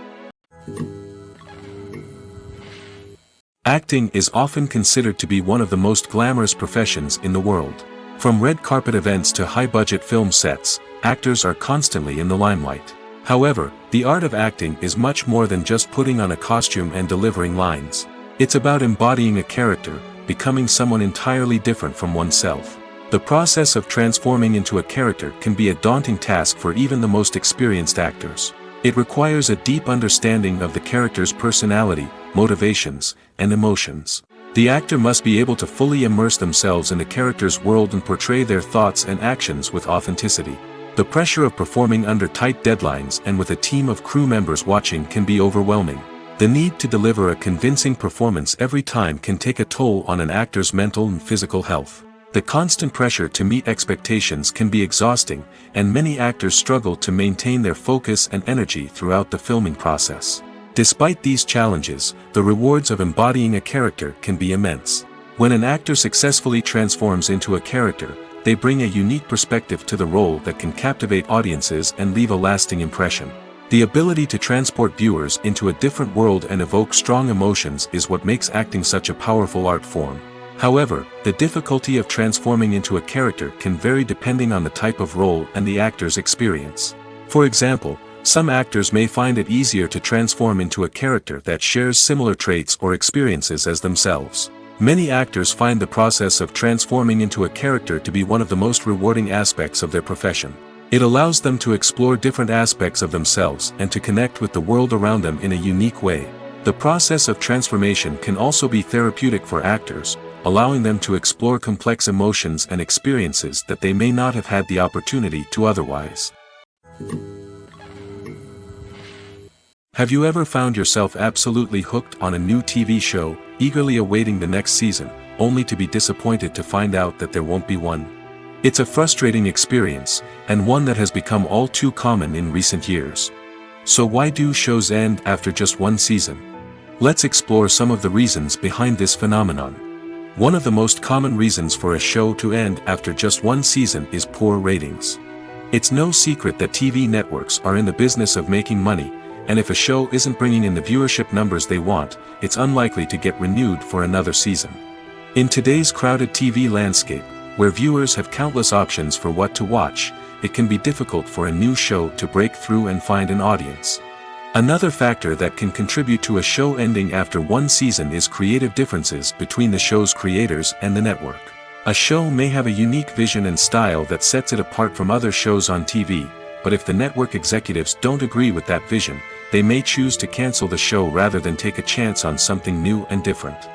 Acting is often considered to be one of the most glamorous professions in the world. From red carpet events to high-budget film sets, actors are constantly in the limelight. However, the art of acting is much more than just putting on a costume and delivering lines. It's about embodying a character, becoming someone entirely different from oneself. The process of transforming into a character can be a daunting task for even the most experienced actors. It requires a deep understanding of the character's personality, motivations, and emotions. The actor must be able to fully immerse themselves in the character's world and portray their thoughts and actions with authenticity. The pressure of performing under tight deadlines and with a team of crew members watching can be overwhelming. The need to deliver a convincing performance every time can take a toll on an actor's mental and physical health. The constant pressure to meet expectations can be exhausting, and many actors struggle to maintain their focus and energy throughout the filming process. Despite these challenges, the rewards of embodying a character can be immense. When an actor successfully transforms into a character, they bring a unique perspective to the role that can captivate audiences and leave a lasting impression. The ability to transport viewers into a different world and evoke strong emotions is what makes acting such a powerful art form. However, the difficulty of transforming into a character can vary depending on the type of role and the actor's experience. For example, some actors may find it easier to transform into a character that shares similar traits or experiences as themselves. Many actors find the process of transforming into a character to be one of the most rewarding aspects of their profession. It allows them to explore different aspects of themselves and to connect with the world around them in a unique way. The process of transformation can also be therapeutic for actors, allowing them to explore complex emotions and experiences that they may not have had the opportunity to otherwise. Have you ever found yourself absolutely hooked on a new TV show, eagerly awaiting the next season, only to be disappointed to find out that there won't be one? It's a frustrating experience, and one that has become all too common in recent years. So why do shows end after just one season? Let's explore some of the reasons behind this phenomenon. One of the most common reasons for a show to end after just one season is poor ratings. It's no secret that TV networks are in the business of making money, and if a show isn't bringing in the viewership numbers they want, it's unlikely to get renewed for another season. In today's crowded TV landscape, where viewers have countless options for what to watch, it can be difficult for a new show to break through and find an audience. Another factor that can contribute to a show ending after one season is creative differences between the show's creators and the network. A show may have a unique vision and style that sets it apart from other shows on TV, but if the network executives don't agree with that vision, they may choose to cancel the show rather than take a chance on something new and different.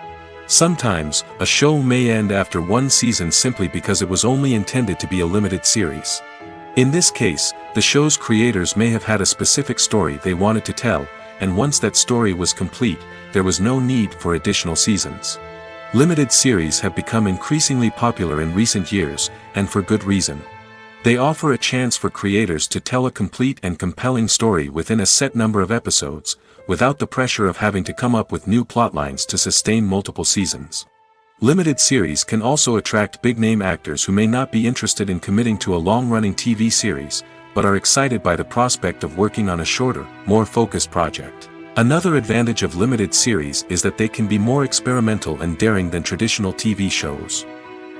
Sometimes, a show may end after one season simply because it was only intended to be a limited series. In this case, the show's creators may have had a specific story they wanted to tell, and once that story was complete, there was no need for additional seasons. Limited series have become increasingly popular in recent years, and for good reason. They offer a chance for creators to tell a complete and compelling story within a set number of episodes, without the pressure of having to come up with new plotlines to sustain multiple seasons. Limited series can also attract big-name actors who may not be interested in committing to a long-running TV series, but are excited by the prospect of working on a shorter, more focused project. Another advantage of limited series is that they can be more experimental and daring than traditional TV shows.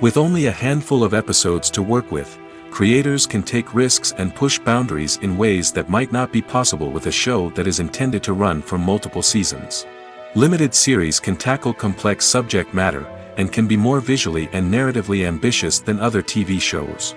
With only a handful of episodes to work with, creators can take risks and push boundaries in ways that might not be possible with a show that is intended to run for multiple seasons. Limited series can tackle complex subject matter, and can be more visually and narratively ambitious than other TV shows.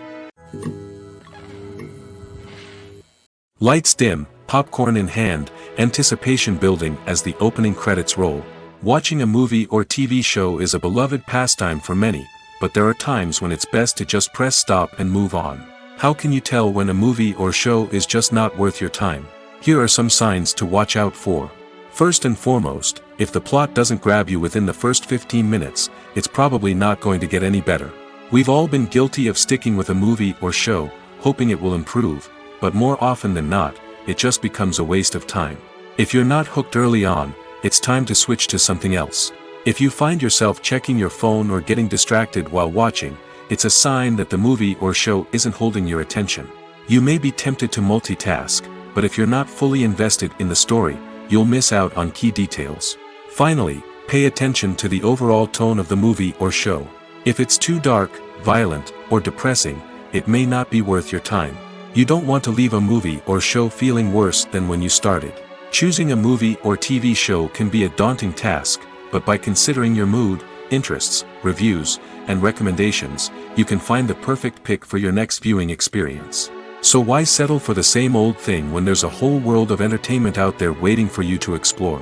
Lights dim, popcorn in hand, anticipation building as the opening credits roll. Watching a movie or TV show is a beloved pastime for many, but there are times when it's best to just press stop and move on. How can you tell when a movie or show is just not worth your time? Here are some signs to watch out for. First and foremost, if the plot doesn't grab you within the first 15 minutes, it's probably not going to get any better. We've all been guilty of sticking with a movie or show, hoping it will improve, but more often than not, it just becomes a waste of time. If you're not hooked early on, it's time to switch to something else. If you find yourself checking your phone or getting distracted while watching, it's a sign that the movie or show isn't holding your attention. You may be tempted to multitask, but if you're not fully invested in the story, you'll miss out on key details. Finally, pay attention to the overall tone of the movie or show. If it's too dark, violent, or depressing, it may not be worth your time. You don't want to leave a movie or show feeling worse than when you started. Choosing a movie or TV show can be a daunting task, but by considering your mood, interests, reviews, and recommendations, you can find the perfect pick for your next viewing experience. So why settle for the same old thing when there's a whole world of entertainment out there waiting for you to explore?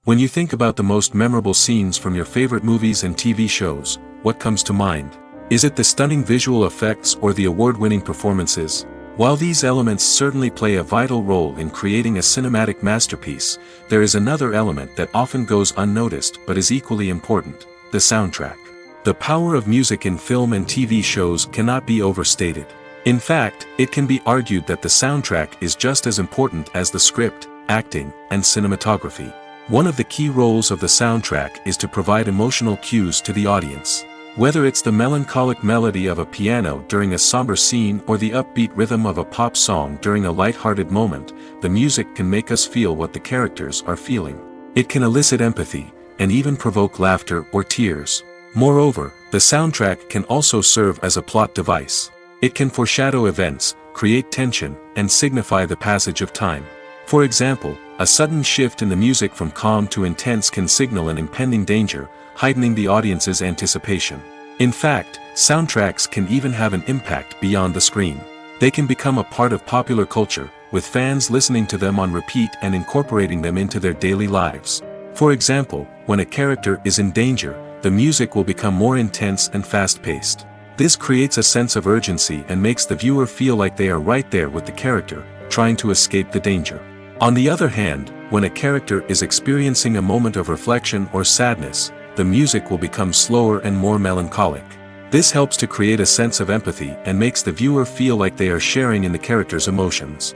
When you think about the most memorable scenes from your favorite movies and TV shows, what comes to mind? Is it the stunning visual effects or the award-winning performances? While these elements certainly play a vital role in creating a cinematic masterpiece, there is another element that often goes unnoticed but is equally important: the soundtrack. The power of music in film and TV shows cannot be overstated. In fact, it can be argued that the soundtrack is just as important as the script, acting, and cinematography. One of the key roles of the soundtrack is to provide emotional cues to the audience. Whether it's the melancholic melody of a piano during a somber scene or the upbeat rhythm of a pop song during a light-hearted moment, the music can make us feel what the characters are feeling. It can elicit empathy, and even provoke laughter or tears. Moreover, the soundtrack can also serve as a plot device. It can foreshadow events, create tension, and signify the passage of time. For example, a sudden shift in the music from calm to intense can signal an impending danger, heightening the audience's anticipation. In fact, soundtracks can even have an impact beyond the screen. They can become a part of popular culture, with fans listening to them on repeat and incorporating them into their daily lives. For example, when a character is in danger, the music will become more intense and fast-paced. This creates a sense of urgency and makes the viewer feel like they are right there with the character, trying to escape the danger. On the other hand, when a character is experiencing a moment of reflection or sadness, the music will become slower and more melancholic. This helps to create a sense of empathy and makes the viewer feel like they are sharing in the character's emotions.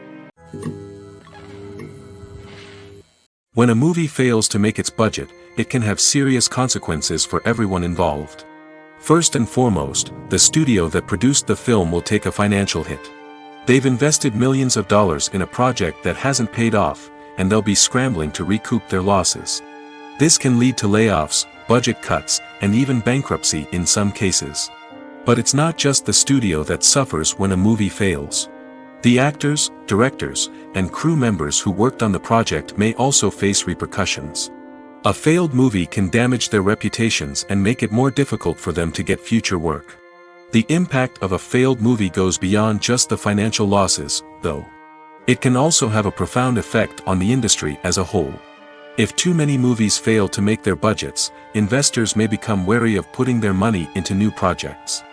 When a movie fails to make its budget, it can have serious consequences for everyone involved. First and foremost, the studio that produced the film will take a financial hit. They've invested millions of dollars in a project that hasn't paid off, and they'll be scrambling to recoup their losses. This can lead to layoffs, budget cuts, and even bankruptcy in some cases. But it's not just the studio that suffers when a movie fails. The actors, directors, and crew members who worked on the project may also face repercussions. A failed movie can damage their reputations and make it more difficult for them to get future work. The impact of a failed movie goes beyond just the financial losses, though. It can also have a profound effect on the industry as a whole. If too many movies fail to make their budgets, investors may become wary of putting their money into new projects.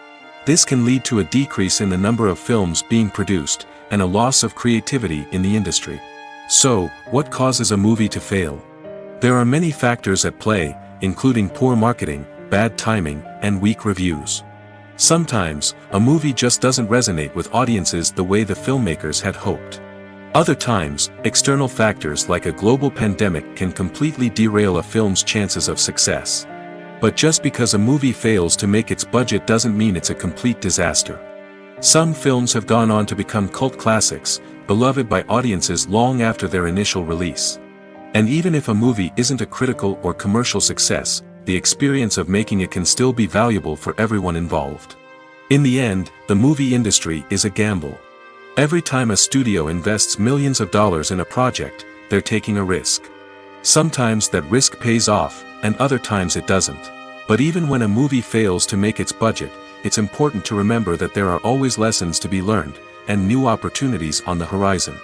This can lead to a decrease in the number of films being produced, and a loss of creativity in the industry. So, what causes a movie to fail? There are many factors at play, including poor marketing, bad timing, and weak reviews. Sometimes, a movie just doesn't resonate with audiences the way the filmmakers had hoped. Other times, external factors like a global pandemic can completely derail a film's chances of success. But just because a movie fails to make its budget doesn't mean it's a complete disaster. Some films have gone on to become cult classics, beloved by audiences long after their initial release. And even if a movie isn't a critical or commercial success, the experience of making it can still be valuable for everyone involved. In the end, the movie industry is a gamble. Every time a studio invests millions of dollars in a project, they're taking a risk. Sometimes that risk pays off, and other times it doesn't. But even when a movie fails to make its budget, it's important to remember that there are always lessons to be learned, and new opportunities on the horizon.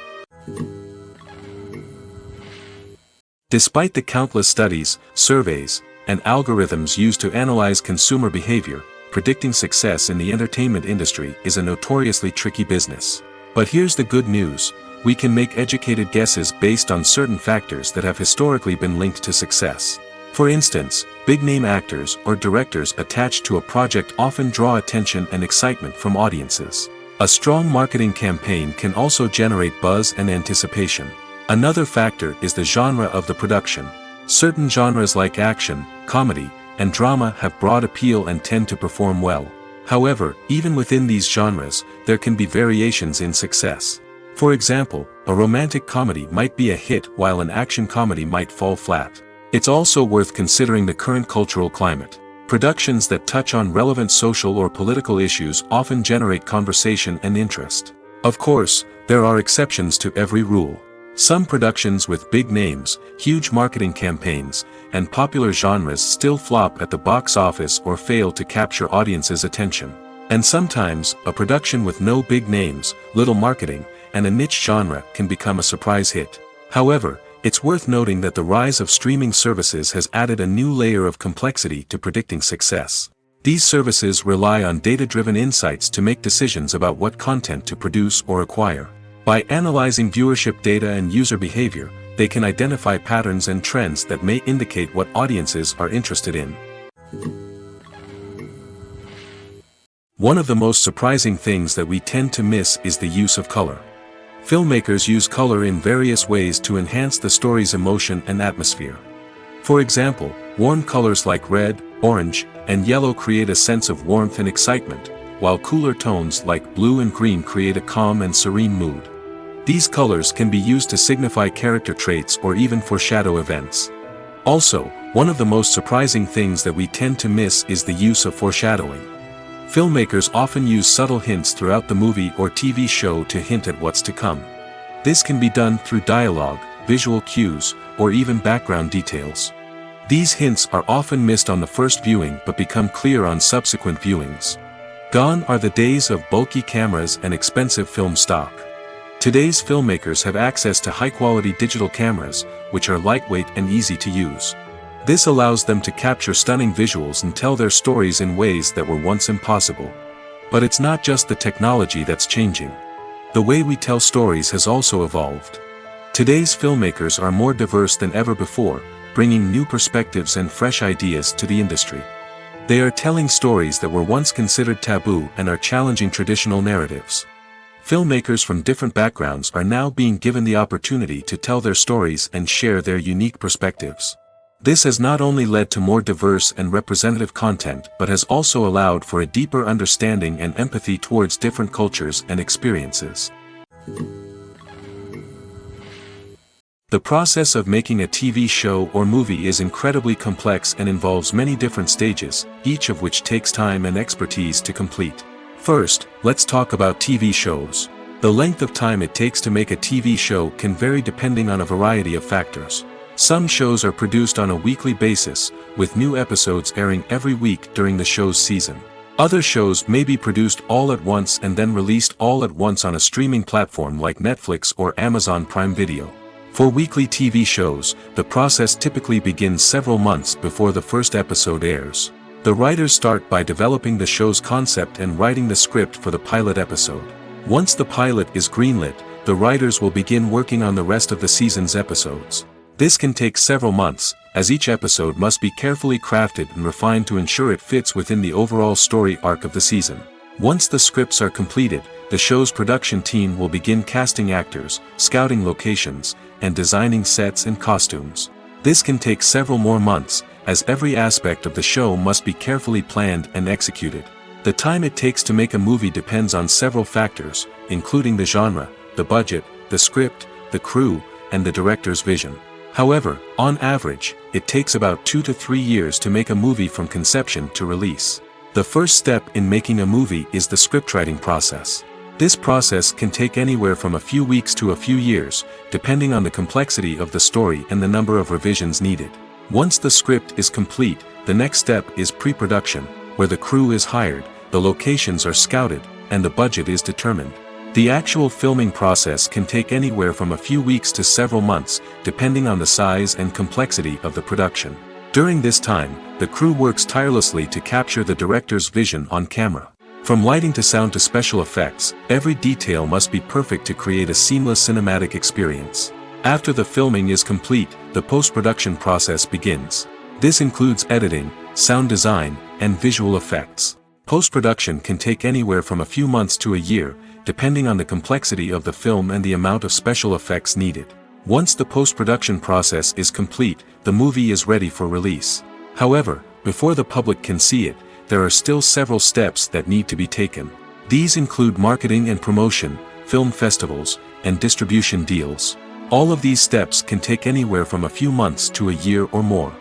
Despite the countless studies, surveys, and algorithms used to analyze consumer behavior, predicting success in the entertainment industry is a notoriously tricky business. But here's the good news: we can make educated guesses based on certain factors that have historically been linked to success. For instance, big-name actors or directors attached to a project often draw attention and excitement from audiences. A strong marketing campaign can also generate buzz and anticipation. Another factor is the genre of the production. Certain genres like action, comedy, and drama have broad appeal and tend to perform well. However, even within these genres, there can be variations in success. For example, a romantic comedy might be a hit while an action comedy might fall flat. It's also worth considering the current cultural climate. Productions that touch on relevant social or political issues often generate conversation and interest. Of course, there are exceptions to every rule. Some productions with big names, huge marketing campaigns, and popular genres still flop at the box office or fail to capture audiences' attention. And sometimes, a production with no big names, little marketing, and a niche genre can become a surprise hit. However, it's worth noting that the rise of streaming services has added a new layer of complexity to predicting success. These services rely on data-driven insights to make decisions about what content to produce or acquire. By analyzing viewership data and user behavior, they can identify patterns and trends that may indicate what audiences are interested in. One of the most surprising things that we tend to miss is the use of color. Filmmakers use color in various ways to enhance the story's emotion and atmosphere. For example, warm colors like red, orange, and yellow create a sense of warmth and excitement, while cooler tones like blue and green create a calm and serene mood. These colors can be used to signify character traits or even foreshadow events. Also, one of the most surprising things that we tend to miss is the use of foreshadowing. Filmmakers often use subtle hints throughout the movie or TV show to hint at what's to come. This can be done through dialogue, visual cues, or even background details. These hints are often missed on the first viewing but become clear on subsequent viewings. Gone are the days of bulky cameras and expensive film stock. Today's filmmakers have access to high-quality digital cameras, which are lightweight and easy to use. This allows them to capture stunning visuals and tell their stories in ways that were once impossible. But it's not just the technology that's changing. The way we tell stories has also evolved. Today's filmmakers are more diverse than ever before, bringing new perspectives and fresh ideas to the industry. They are telling stories that were once considered taboo and are challenging traditional narratives. Filmmakers from different backgrounds are now being given the opportunity to tell their stories and share their unique perspectives. This has not only led to more diverse and representative content but has also allowed for a deeper understanding and empathy towards different cultures and experiences. The process of making a TV show or movie is incredibly complex and involves many different stages, each of which takes time and expertise to complete. First, let's talk about TV shows. The length of time it takes to make a TV show can vary depending on a variety of factors. Some shows are produced on a weekly basis, with new episodes airing every week during the show's season. Other shows may be produced all at once and then released all at once on a streaming platform like Netflix or Amazon Prime Video. For weekly TV shows, the process typically begins several months before the first episode airs. The writers start by developing the show's concept and writing the script for the pilot episode. Once the pilot is greenlit, the writers will begin working on the rest of the season's episodes. This can take several months, as each episode must be carefully crafted and refined to ensure it fits within the overall story arc of the season. Once the scripts are completed, the show's production team will begin casting actors, scouting locations, and designing sets and costumes. This can take several more months, as every aspect of the show must be carefully planned and executed. The time it takes to make a movie depends on several factors, including the genre, the budget, the script, the crew, and the director's vision. However, on average, it takes about 2 to 3 years to make a movie from conception to release. The first step in making a movie is the scriptwriting process. This process can take anywhere from a few weeks to a few years, depending on the complexity of the story and the number of revisions needed. Once the script is complete, the next step is pre-production, where the crew is hired, the locations are scouted, and the budget is determined. The actual filming process can take anywhere from a few weeks to several months, depending on the size and complexity of the production. During this time, the crew works tirelessly to capture the director's vision on camera. From lighting to sound to special effects, every detail must be perfect to create a seamless cinematic experience. After the filming is complete, the post-production process begins. This includes editing, sound design, and visual effects. Post-production can take anywhere from a few months to a year, depending on the complexity of the film and the amount of special effects needed. Once the post-production process is complete, the movie is ready for release. However, before the public can see it, there are still several steps that need to be taken. These include marketing and promotion, film festivals, and distribution deals. All of these steps can take anywhere from a few months to a year or more.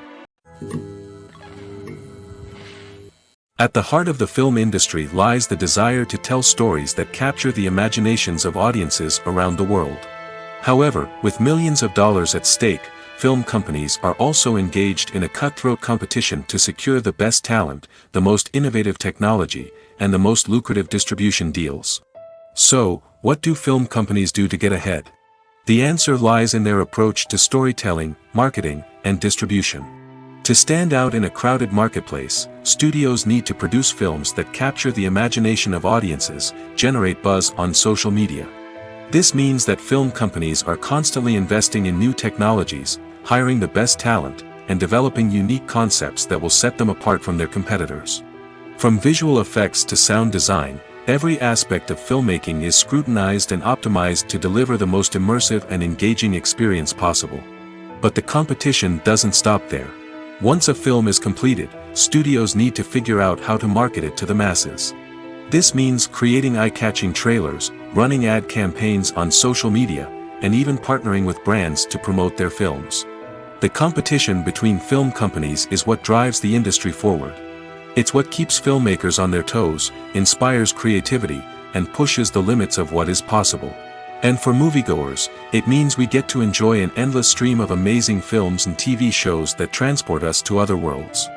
At the heart of the film industry lies the desire to tell stories that capture the imaginations of audiences around the world. However, with millions of dollars at stake, film companies are also engaged in a cutthroat competition to secure the best talent, the most innovative technology, and the most lucrative distribution deals. So, what do film companies do to get ahead? The answer lies in their approach to storytelling, marketing, and distribution. To stand out in a crowded marketplace, studios need to produce films that capture the imagination of audiences, generate buzz on social media. This means that film companies are constantly investing in new technologies, hiring the best talent, and developing unique concepts that will set them apart from their competitors. From visual effects to sound design, every aspect of filmmaking is scrutinized and optimized to deliver the most immersive and engaging experience possible. But the competition doesn't stop there. Once a film is completed, studios need to figure out how to market it to the masses. This means creating eye-catching trailers, running ad campaigns on social media, and even partnering with brands to promote their films. The competition between film companies is what drives the industry forward. It's what keeps filmmakers on their toes, inspires creativity, and pushes the limits of what is possible. And for moviegoers, it means we get to enjoy an endless stream of amazing films and TV shows that transport us to other worlds.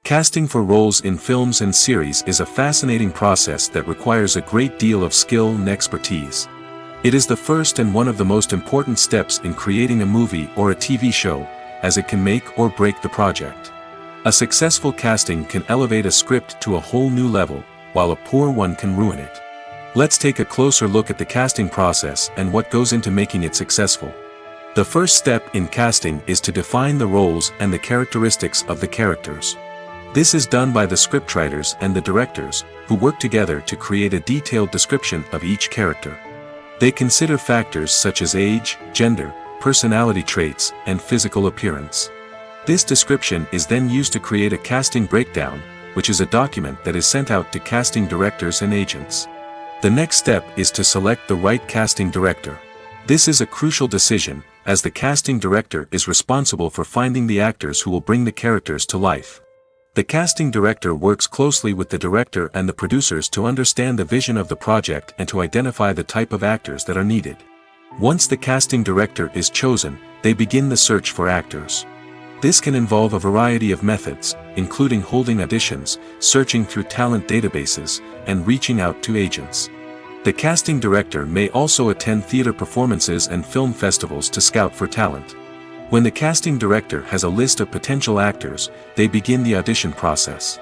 Casting for roles in films and series is a fascinating process that requires a great deal of skill and expertise. It is the first and one of the most important steps in creating a movie or a TV show, as it can make or break the project. A successful casting can elevate a script to a whole new level, while a poor one can ruin it. Let's take a closer look at the casting process and what goes into making it successful. The first step in casting is to define the roles and the characteristics of the characters. This is done by the scriptwriters and the directors, who work together to create a detailed description of each character. They consider factors such as age, gender, personality traits, and physical appearance. This description is then used to create a casting breakdown, which is a document that is sent out to casting directors and agents. The next step is to select the right casting director. This is a crucial decision, as the casting director is responsible for finding the actors who will bring the characters to life. The casting director works closely with the director and the producers to understand the vision of the project and to identify the type of actors that are needed. Once the casting director is chosen, they begin the search for actors. This can involve a variety of methods, including holding auditions, searching through talent databases, and reaching out to agents. The casting director may also attend theater performances and film festivals to scout for talent. When the casting director has a list of potential actors, they begin the audition process.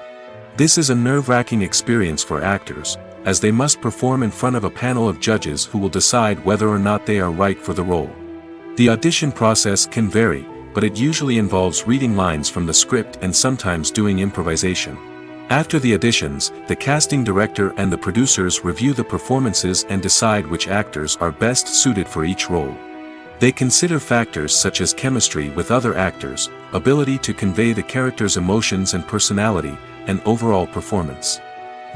This is a nerve-wracking experience for actors, as they must perform in front of a panel of judges who will decide whether or not they are right for the role. The audition process can vary, but it usually involves reading lines from the script and sometimes doing improvisation. After the auditions, the casting director and the producers review the performances and decide which actors are best suited for each role. They consider factors such as chemistry with other actors, ability to convey the character's emotions and personality, and overall performance.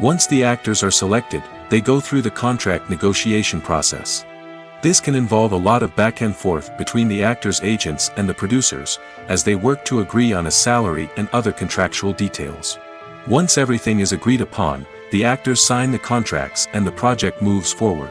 Once the actors are selected, they go through the contract negotiation process. This can involve a lot of back and forth between the actors' agents and the producers, as they work to agree on a salary and other contractual details. Once everything is agreed upon, the actors sign the contracts and the project moves forward.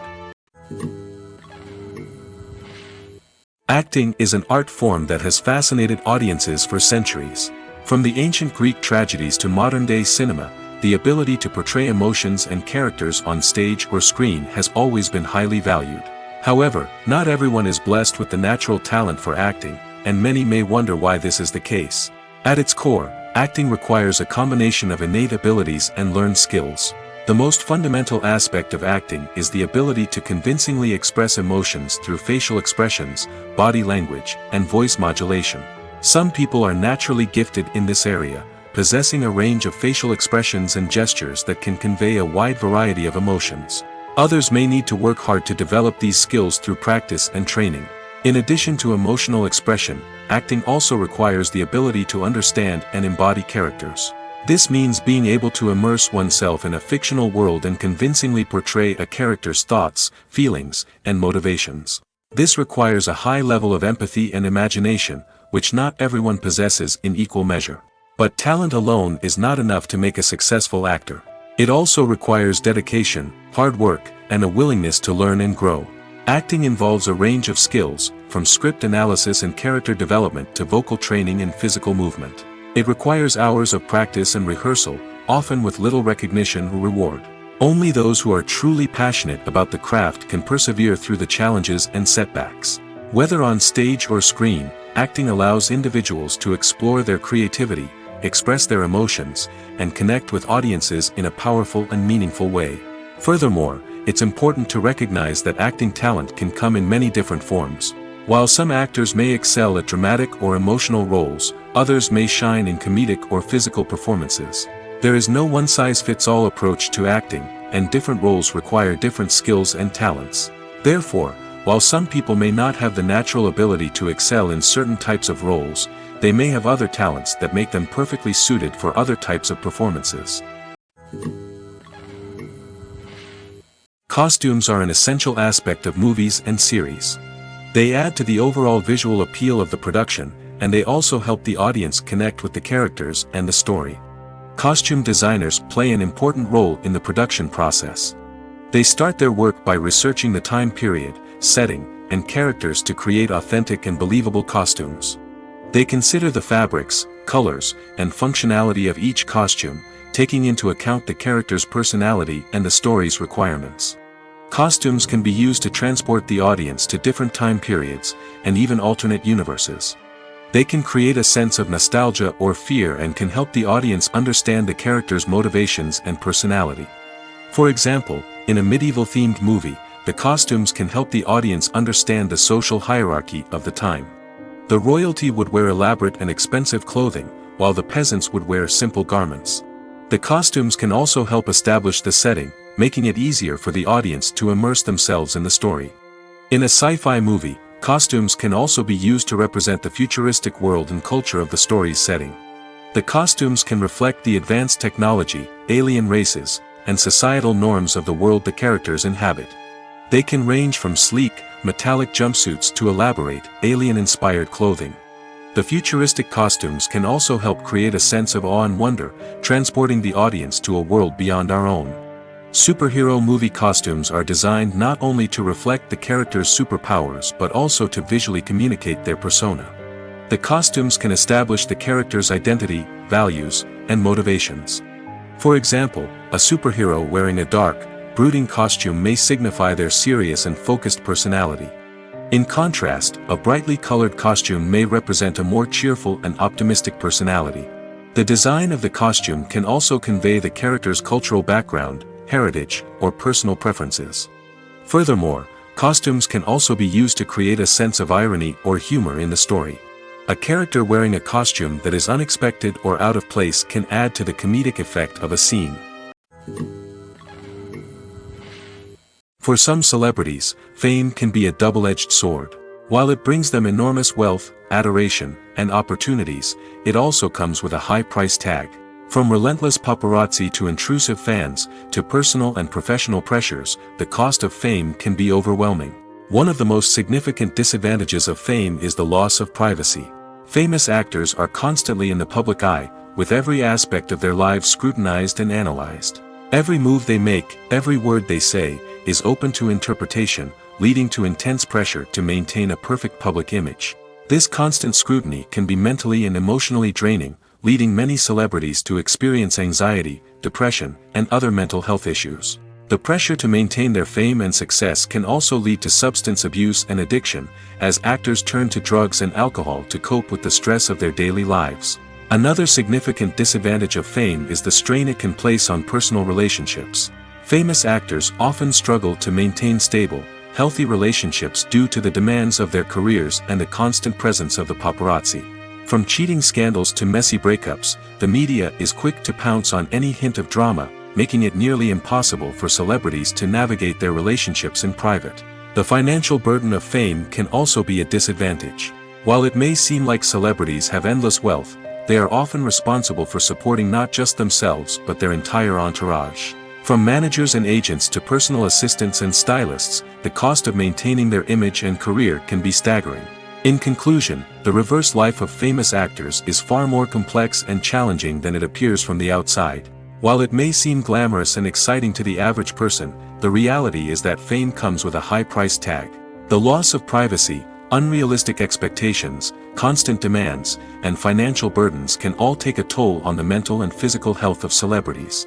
Acting is an art form that has fascinated audiences for centuries. From the ancient Greek tragedies to modern-day cinema, the ability to portray emotions and characters on stage or screen has always been highly valued. However, not everyone is blessed with the natural talent for acting, and many may wonder why this is the case. At its core, acting requires a combination of innate abilities and learned skills. The most fundamental aspect of acting is the ability to convincingly express emotions through facial expressions, body language, and voice modulation. Some people are naturally gifted in this area, possessing a range of facial expressions and gestures that can convey a wide variety of emotions. Others may need to work hard to develop these skills through practice and training. In addition to emotional expression, acting also requires the ability to understand and embody characters. This means being able to immerse oneself in a fictional world and convincingly portray a character's thoughts, feelings, and motivations. This requires a high level of empathy and imagination, which not everyone possesses in equal measure. But talent alone is not enough to make a successful actor. It also requires dedication, hard work, and a willingness to learn and grow. Acting involves a range of skills, from script analysis and character development to vocal training and physical movement. It requires hours of practice and rehearsal, often with little recognition or reward. Only those who are truly passionate about the craft can persevere through the challenges and setbacks. Whether on stage or screen, acting allows individuals to explore their creativity, express their emotions, and connect with audiences in a powerful and meaningful way. Furthermore, it's important to recognize that acting talent can come in many different forms. While some actors may excel at dramatic or emotional roles, others may shine in comedic or physical performances. There is no one-size-fits-all approach to acting, and different roles require different skills and talents. Therefore, while some people may not have the natural ability to excel in certain types of roles, they may have other talents that make them perfectly suited for other types of performances. Costumes are an essential aspect of movies and series. They add to the overall visual appeal of the production, and they also help the audience connect with the characters and the story. Costume designers play an important role in the production process. They start their work by researching the time period, setting, and characters to create authentic and believable costumes. They consider the fabrics, colors, and functionality of each costume, taking into account the character's personality and the story's requirements. Costumes can be used to transport the audience to different time periods, and even alternate universes. They can create a sense of nostalgia or fear and can help the audience understand the character's motivations and personality. For example, in a medieval-themed movie, the costumes can help the audience understand the social hierarchy of the time. The royalty would wear elaborate and expensive clothing, while the peasants would wear simple garments. The costumes can also help establish the setting, making it easier for the audience to immerse themselves in the story. In a sci-fi movie, costumes can also be used to represent the futuristic world and culture of the story's setting. The costumes can reflect the advanced technology, alien races, and societal norms of the world the characters inhabit. They can range from sleek, metallic jumpsuits to elaborate, alien-inspired clothing. The futuristic costumes can also help create a sense of awe and wonder, transporting the audience to a world beyond our own. Superhero movie costumes are designed not only to reflect the character's superpowers but also to visually communicate their persona. The costumes can establish the character's identity, values, and motivations. For example, a superhero wearing a dark, brooding costume may signify their serious and focused personality. In contrast, a brightly colored costume may represent a more cheerful and optimistic personality. The design of the costume can also convey the character's cultural background, heritage, or personal preferences. Furthermore, costumes can also be used to create a sense of irony or humor in the story. A character wearing a costume that is unexpected or out of place can add to the comedic effect of a scene. For some celebrities, fame can be a double-edged sword. While it brings them enormous wealth, adoration, and opportunities, it also comes with a high price tag. From relentless paparazzi to intrusive fans, to personal and professional pressures, the cost of fame can be overwhelming. One of the most significant disadvantages of fame is the loss of privacy. Famous actors are constantly in the public eye, with every aspect of their lives scrutinized and analyzed. Every move they make, every word they say, is open to interpretation, leading to intense pressure to maintain a perfect public image. This constant scrutiny can be mentally and emotionally draining, leading many celebrities to experience anxiety, depression, and other mental health issues. The pressure to maintain their fame and success can also lead to substance abuse and addiction, as actors turn to drugs and alcohol to cope with the stress of their daily lives. Another significant disadvantage of fame is the strain it can place on personal relationships. Famous actors often struggle to maintain stable, healthy relationships due to the demands of their careers and the constant presence of the paparazzi. From cheating scandals to messy breakups, the media is quick to pounce on any hint of drama, making it nearly impossible for celebrities to navigate their relationships in private. The financial burden of fame can also be a disadvantage. While it may seem like celebrities have endless wealth, they are often responsible for supporting not just themselves but their entire entourage. From managers and agents to personal assistants and stylists, the cost of maintaining their image and career can be staggering. In conclusion, the reverse life of famous actors is far more complex and challenging than it appears from the outside. While it may seem glamorous and exciting to the average person, the reality is that fame comes with a high price tag. The loss of privacy, unrealistic expectations, constant demands, and financial burdens can all take a toll on the mental and physical health of celebrities.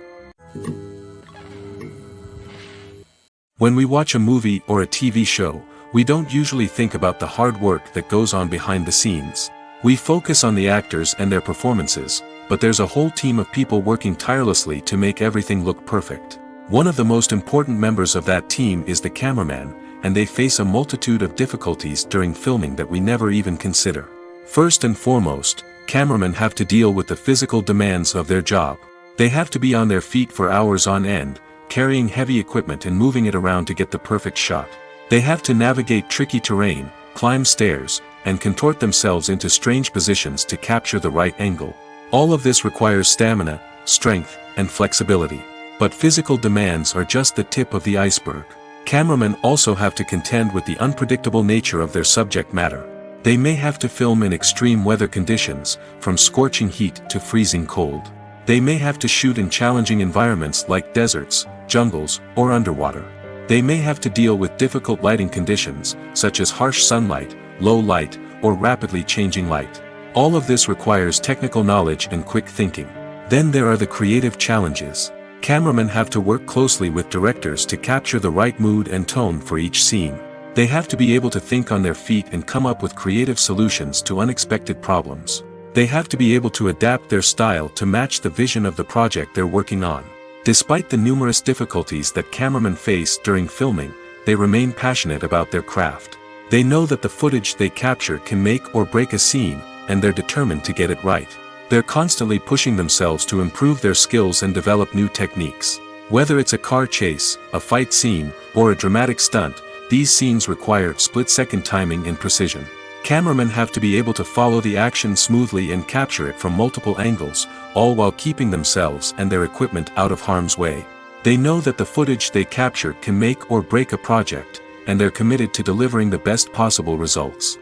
When we watch a movie or a TV show, We don't usually think about the hard work that goes on behind the scenes. We focus on the actors and their performances, but there's a whole team of people working tirelessly to make everything look perfect. One of the most important members of that team is the cameraman, and they face a multitude of difficulties during filming that we never even consider. First and foremost, cameramen have to deal with the physical demands of their job. They have to be on their feet for hours on end, carrying heavy equipment and moving it around to get the perfect shot. They have to navigate tricky terrain, climb stairs, and contort themselves into strange positions to capture the right angle. All of this requires stamina, strength, and flexibility. But physical demands are just the tip of the iceberg. Cameramen also have to contend with the unpredictable nature of their subject matter. They may have to film in extreme weather conditions, from scorching heat to freezing cold. They may have to shoot in challenging environments like deserts, jungles, or underwater. They may have to deal with difficult lighting conditions, such as harsh sunlight, low light, or rapidly changing light. All of this requires technical knowledge and quick thinking. Then there are the creative challenges. Cameramen have to work closely with directors to capture the right mood and tone for each scene. They have to be able to think on their feet and come up with creative solutions to unexpected problems. They have to be able to adapt their style to match the vision of the project they're working on. Despite the numerous difficulties that cameramen face during filming, they remain passionate about their craft. They know that the footage they capture can make or break a scene, and they're determined to get it right. They're constantly pushing themselves to improve their skills and develop new techniques. Whether it's a car chase, a fight scene, or a dramatic stunt, these scenes require split-second timing and precision. Cameramen have to be able to follow the action smoothly and capture it from multiple angles, all while keeping themselves and their equipment out of harm's way. They know that the footage they capture can make or break a project, and they're committed to delivering the best possible results.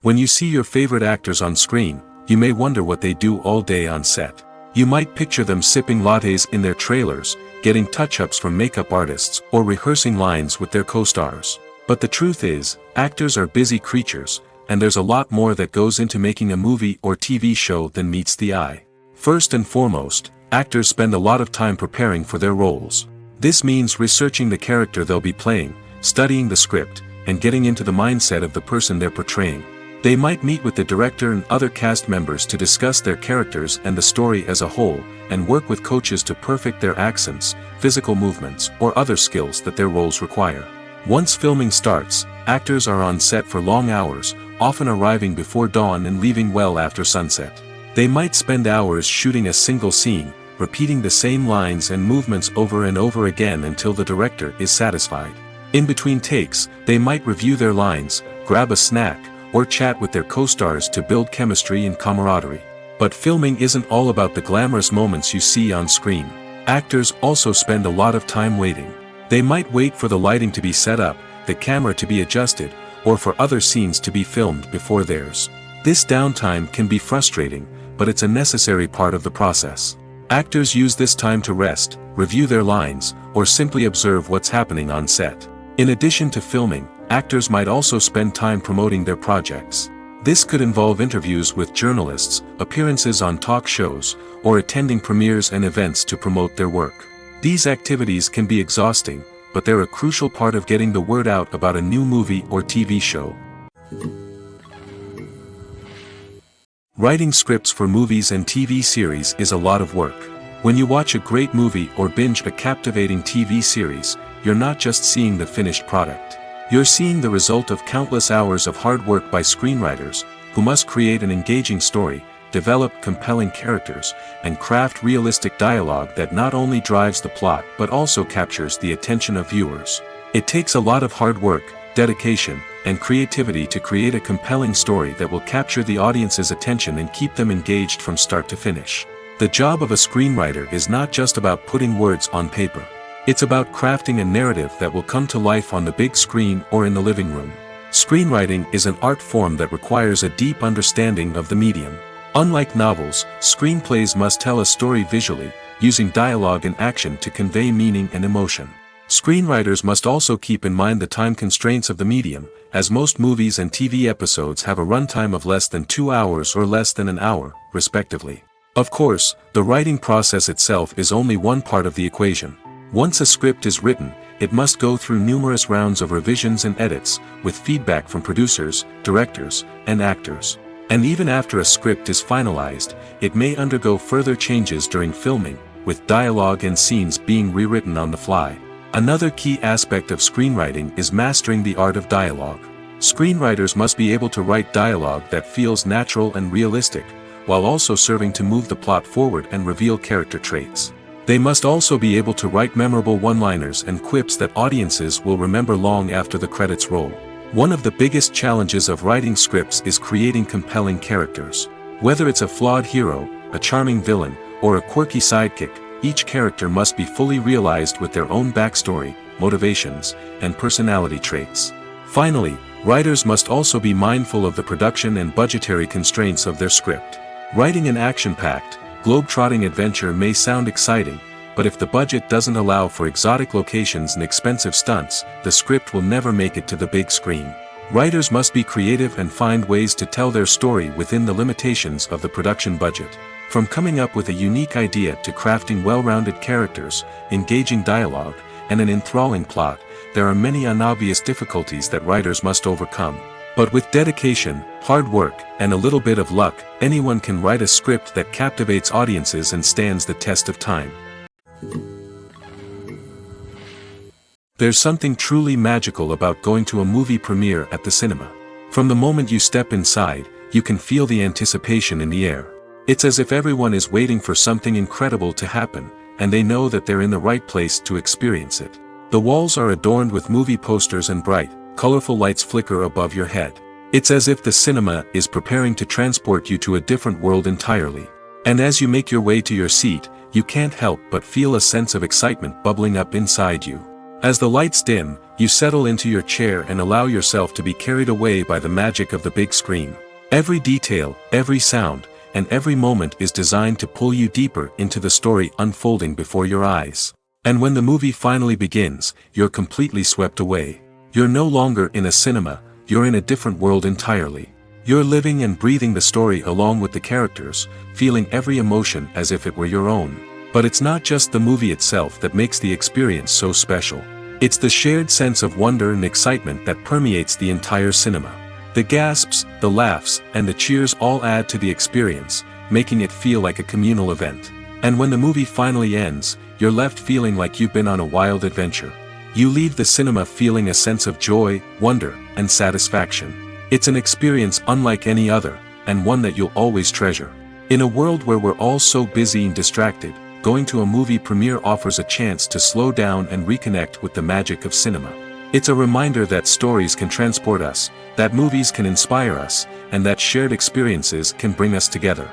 When you see your favorite actors on screen, you may wonder what they do all day on set. You might picture them sipping lattes in their trailers, getting touch-ups from makeup artists, or rehearsing lines with their co-stars. But the truth is, actors are busy creatures, and there's a lot more that goes into making a movie or TV show than meets the eye. First and foremost, actors spend a lot of time preparing for their roles. This means researching the character they'll be playing, studying the script, and getting into the mindset of the person they're portraying. They might meet with the director and other cast members to discuss their characters and the story as a whole, and work with coaches to perfect their accents, physical movements, or other skills that their roles require. Once filming starts, actors are on set for long hours, often arriving before dawn and leaving well after sunset. They might spend hours shooting a single scene, repeating the same lines and movements over and over again until the director is satisfied. In between takes, they might review their lines, grab a snack, or chat with their co-stars to build chemistry and camaraderie. But filming isn't all about the glamorous moments you see on screen. Actors also spend a lot of time waiting. They might wait for the lighting to be set up, the camera to be adjusted, or for other scenes to be filmed before theirs. This downtime can be frustrating, but it's a necessary part of the process. Actors use this time to rest, review their lines, or simply observe what's happening on set. In addition to filming, actors might also spend time promoting their projects. This could involve interviews with journalists, appearances on talk shows, or attending premieres and events to promote their work. These activities can be exhausting, but they're a crucial part of getting the word out about a new movie or TV show. Writing scripts for movies and TV series is a lot of work. When you watch a great movie or binge a captivating TV series, you're not just seeing the finished product. You're seeing the result of countless hours of hard work by screenwriters, who must create an engaging story, develop compelling characters, and craft realistic dialogue that not only drives the plot but also captures the attention of viewers. It takes a lot of hard work, dedication, and creativity to create a compelling story that will capture the audience's attention and keep them engaged from start to finish. The job of a screenwriter is not just about putting words on paper. It's about crafting a narrative that will come to life on the big screen or in the living room. Screenwriting is an art form that requires a deep understanding of the medium. Unlike novels, screenplays must tell a story visually, using dialogue and action to convey meaning and emotion. Screenwriters must also keep in mind the time constraints of the medium, as most movies and TV episodes have a runtime of less than 2 hours or less than an hour, respectively. Of course, the writing process itself is only one part of the equation. Once a script is written, it must go through numerous rounds of revisions and edits, with feedback from producers, directors, and actors. And even after a script is finalized, it may undergo further changes during filming, with dialogue and scenes being rewritten on the fly. Another key aspect of screenwriting is mastering the art of dialogue. Screenwriters must be able to write dialogue that feels natural and realistic, while also serving to move the plot forward and reveal character traits. They must also be able to write memorable one-liners and quips that audiences will remember long after the credits roll. One of the biggest challenges of writing scripts is creating compelling characters. Whether it's a flawed hero, a charming villain, or a quirky sidekick, each character must be fully realized with their own backstory, motivations, and personality traits. Finally, writers must also be mindful of the production and budgetary constraints of their script. Writing an action-packed, globe-trotting adventure may sound exciting, but if the budget doesn't allow for exotic locations and expensive stunts, the script will never make it to the big screen. Writers must be creative and find ways to tell their story within the limitations of the production budget. From coming up with a unique idea to crafting well-rounded characters, engaging dialogue, and an enthralling plot, there are many unobvious difficulties that writers must overcome. But with dedication, hard work, and a little bit of luck, anyone can write a script that captivates audiences and stands the test of time. There's something truly magical about going to a movie premiere at the cinema. From the moment you step inside, you can feel the anticipation in the air. It's as if everyone is waiting for something incredible to happen, and they know that they're in the right place to experience it. The walls are adorned with movie posters and bright, colorful lights flicker above your head. It's as if the cinema is preparing to transport you to a different world entirely. And as you make your way to your seat, you can't help but feel a sense of excitement bubbling up inside you. As the lights dim, you settle into your chair and allow yourself to be carried away by the magic of the big screen. Every detail, every sound, and every moment is designed to pull you deeper into the story unfolding before your eyes. And when the movie finally begins, you're completely swept away. You're no longer in a cinema, you're in a different world entirely. You're living and breathing the story along with the characters, feeling every emotion as if it were your own. But it's not just the movie itself that makes the experience so special. It's the shared sense of wonder and excitement that permeates the entire cinema. The gasps, the laughs, and the cheers all add to the experience, making it feel like a communal event. And when the movie finally ends, you're left feeling like you've been on a wild adventure. You leave the cinema feeling a sense of joy, wonder, and satisfaction. It's an experience unlike any other, and one that you'll always treasure. In a world where we're all so busy and distracted, going to a movie premiere offers a chance to slow down and reconnect with the magic of cinema. It's a reminder that stories can transport us, that movies can inspire us, and that shared experiences can bring us together.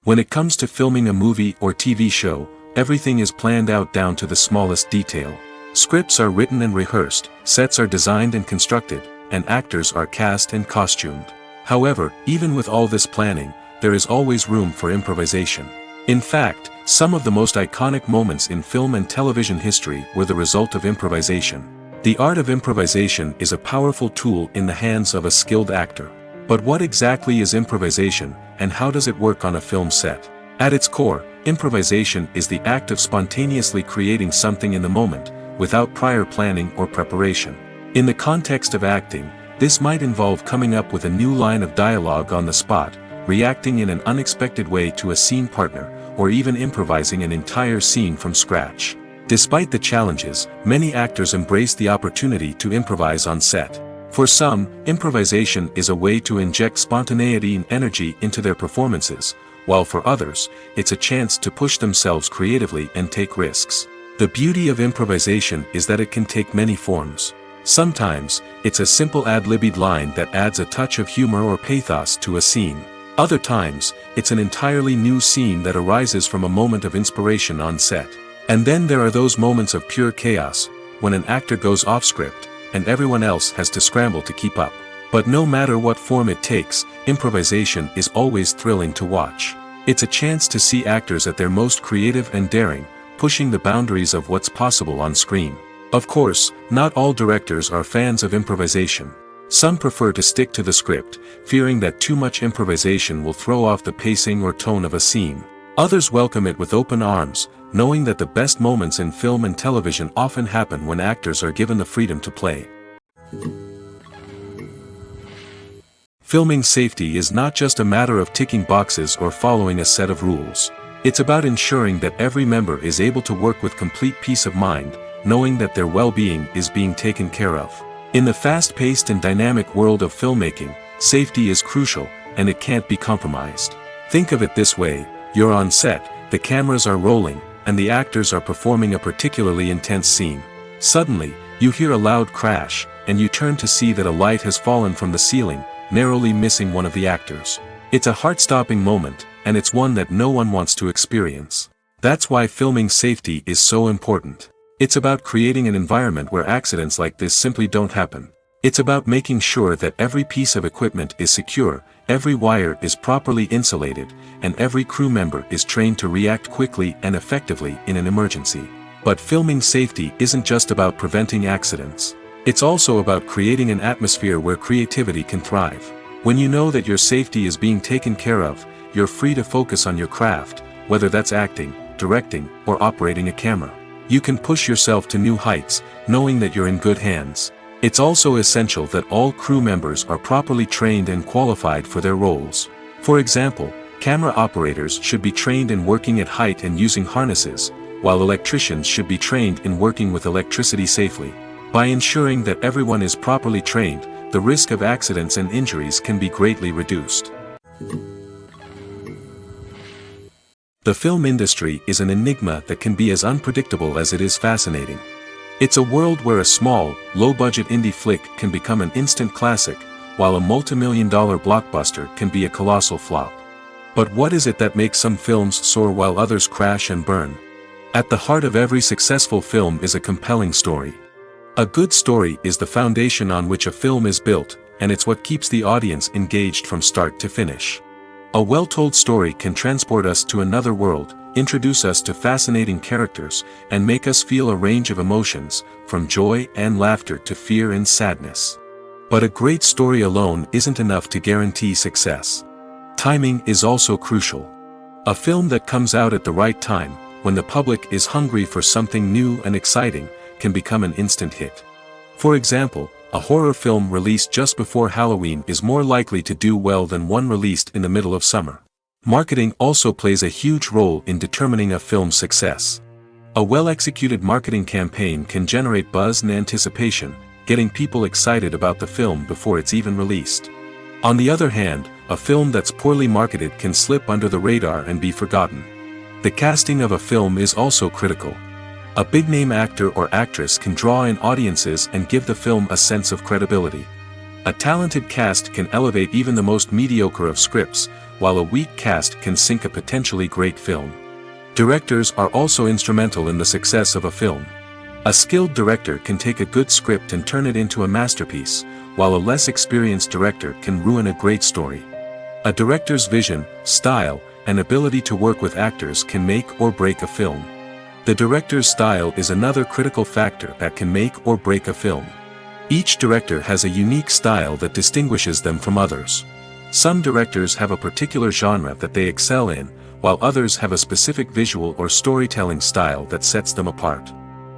When it comes to filming a movie or TV show, everything is planned out down to the smallest detail. Scripts are written and rehearsed, sets are designed and constructed, and actors are cast and costumed. However, even with all this planning, there is always room for improvisation. In fact, some of the most iconic moments in film and television history were the result of improvisation. The art of improvisation is a powerful tool in the hands of a skilled actor. But what exactly is improvisation, and how does it work on a film set? At its core, improvisation is the act of spontaneously creating something in the moment, without prior planning or preparation. In the context of acting, this might involve coming up with a new line of dialogue on the spot, reacting in an unexpected way to a scene partner, or even improvising an entire scene from scratch. Despite the challenges, many actors embrace the opportunity to improvise on set. For some, improvisation is a way to inject spontaneity and energy into their performances, while for others, it's a chance to push themselves creatively and take risks. The beauty of improvisation is that it can take many forms. Sometimes, it's a simple ad-libbed line that adds a touch of humor or pathos to a scene. Other times, it's an entirely new scene that arises from a moment of inspiration on set. And then there are those moments of pure chaos, when an actor goes off script, and everyone else has to scramble to keep up. But no matter what form it takes, improvisation is always thrilling to watch. It's a chance to see actors at their most creative and daring, pushing the boundaries of what's possible on screen. Of course, not all directors are fans of improvisation. Some prefer to stick to the script, fearing that too much improvisation will throw off the pacing or tone of a scene. Others welcome it with open arms, knowing that the best moments in film and television often happen when actors are given the freedom to play. Filming safety is not just a matter of ticking boxes or following a set of rules. It's about ensuring that every member is able to work with complete peace of mind, knowing that their well-being is being taken care of. In the fast-paced and dynamic world of filmmaking, safety is crucial, and it can't be compromised. Think of it this way: you're on set, the cameras are rolling, and the actors are performing a particularly intense scene. Suddenly, you hear a loud crash, and you turn to see that a light has fallen from the ceiling, narrowly missing one of the actors. It's a heart-stopping moment, and it's one that no one wants to experience. That's why filming safety is so important. It's about creating an environment where accidents like this simply don't happen. It's about making sure that every piece of equipment is secure, every wire is properly insulated, and every crew member is trained to react quickly and effectively in an emergency. But filming safety isn't just about preventing accidents. It's also about creating an atmosphere where creativity can thrive. When you know that your safety is being taken care of, you're free to focus on your craft, whether that's acting, directing, or operating a camera. You can push yourself to new heights, knowing that you're in good hands. It's also essential that all crew members are properly trained and qualified for their roles. For example, camera operators should be trained in working at height and using harnesses, while electricians should be trained in working with electricity safely. By ensuring that everyone is properly trained, the risk of accidents and injuries can be greatly reduced. The film industry is an enigma that can be as unpredictable as it is fascinating. It's a world where a small, low-budget indie flick can become an instant classic, while a multi-million-dollar blockbuster can be a colossal flop. But what is it that makes some films soar while others crash and burn? At the heart of every successful film is a compelling story. A good story is the foundation on which a film is built, and it's what keeps the audience engaged from start to finish. A well-told story can transport us to another world, introduce us to fascinating characters, and make us feel a range of emotions, from joy and laughter to fear and sadness. But a great story alone isn't enough to guarantee success. Timing is also crucial. A film that comes out at the right time, when the public is hungry for something new and exciting, can become an instant hit. For example, a horror film released just before Halloween is more likely to do well than one released in the middle of summer. Marketing also plays a huge role in determining a film's success. A well-executed marketing campaign can generate buzz and anticipation, getting people excited about the film before it's even released. On the other hand, a film that's poorly marketed can slip under the radar and be forgotten. The casting of a film is also critical. A big-name actor or actress can draw in audiences and give the film a sense of credibility. A talented cast can elevate even the most mediocre of scripts, while a weak cast can sink a potentially great film. Directors are also instrumental in the success of a film. A skilled director can take a good script and turn it into a masterpiece, while a less experienced director can ruin a great story. A director's vision, style, and ability to work with actors can make or break a film. The director's style is another critical factor that can make or break a film. Each director has a unique style that distinguishes them from others. Some directors have a particular genre that they excel in, while others have a specific visual or storytelling style that sets them apart.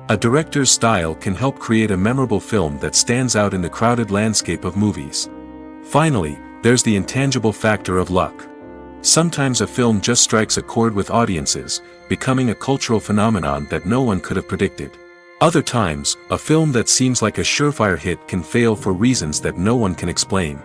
A director's style can help create a memorable film that stands out in the crowded landscape of movies. Finally, there's the intangible factor of luck. Sometimes a film just strikes a chord with audiences, becoming a cultural phenomenon that no one could have predicted. Other times, a film that seems like a surefire hit can fail for reasons that no one can explain.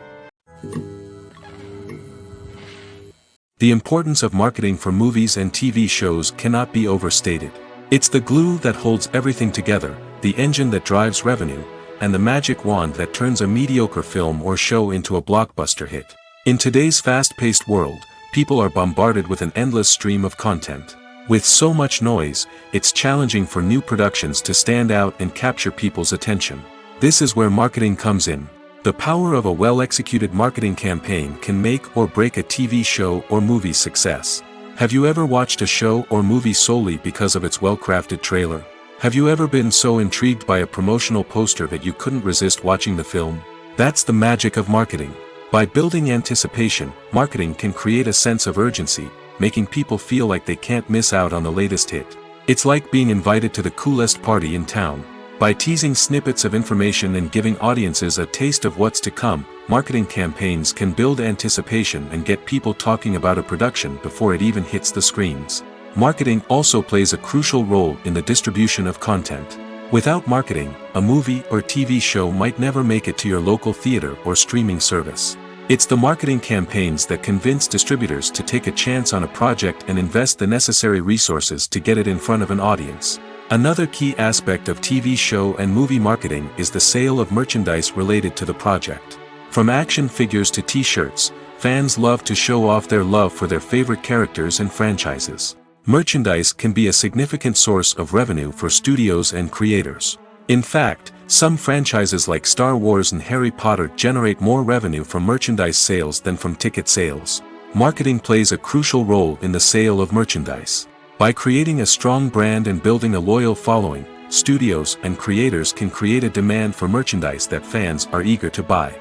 The importance of marketing for movies and TV shows cannot be overstated. It's the glue that holds everything together, the engine that drives revenue, and the magic wand that turns a mediocre film or show into a blockbuster hit. In today's fast-paced world, people are bombarded with an endless stream of content. With so much noise, it's challenging for new productions to stand out and capture people's attention. This is where marketing comes in. The power of a well-executed marketing campaign can make or break a TV show or movie's success. Have you ever watched a show or movie solely because of its well-crafted trailer? Have you ever been so intrigued by a promotional poster that you couldn't resist watching the film? That's the magic of marketing. By building anticipation, marketing can create a sense of urgency, making people feel like they can't miss out on the latest hit. It's like being invited to the coolest party in town. By teasing snippets of information and giving audiences a taste of what's to come, marketing campaigns can build anticipation and get people talking about a production before it even hits the screens. Marketing also plays a crucial role in the distribution of content. Without marketing, a movie or TV show might never make it to your local theater or streaming service. It's the marketing campaigns that convince distributors to take a chance on a project and invest the necessary resources to get it in front of an audience. Another key aspect of TV show and movie marketing is the sale of merchandise related to the project. From action figures to t-shirts, fans love to show off their love for their favorite characters and franchises. Merchandise can be a significant source of revenue for studios and creators. In fact, some franchises like Star Wars and Harry Potter generate more revenue from merchandise sales than from ticket sales. Marketing plays a crucial role in the sale of merchandise. By creating a strong brand and building a loyal following, studios and creators can create a demand for merchandise that fans are eager to buy.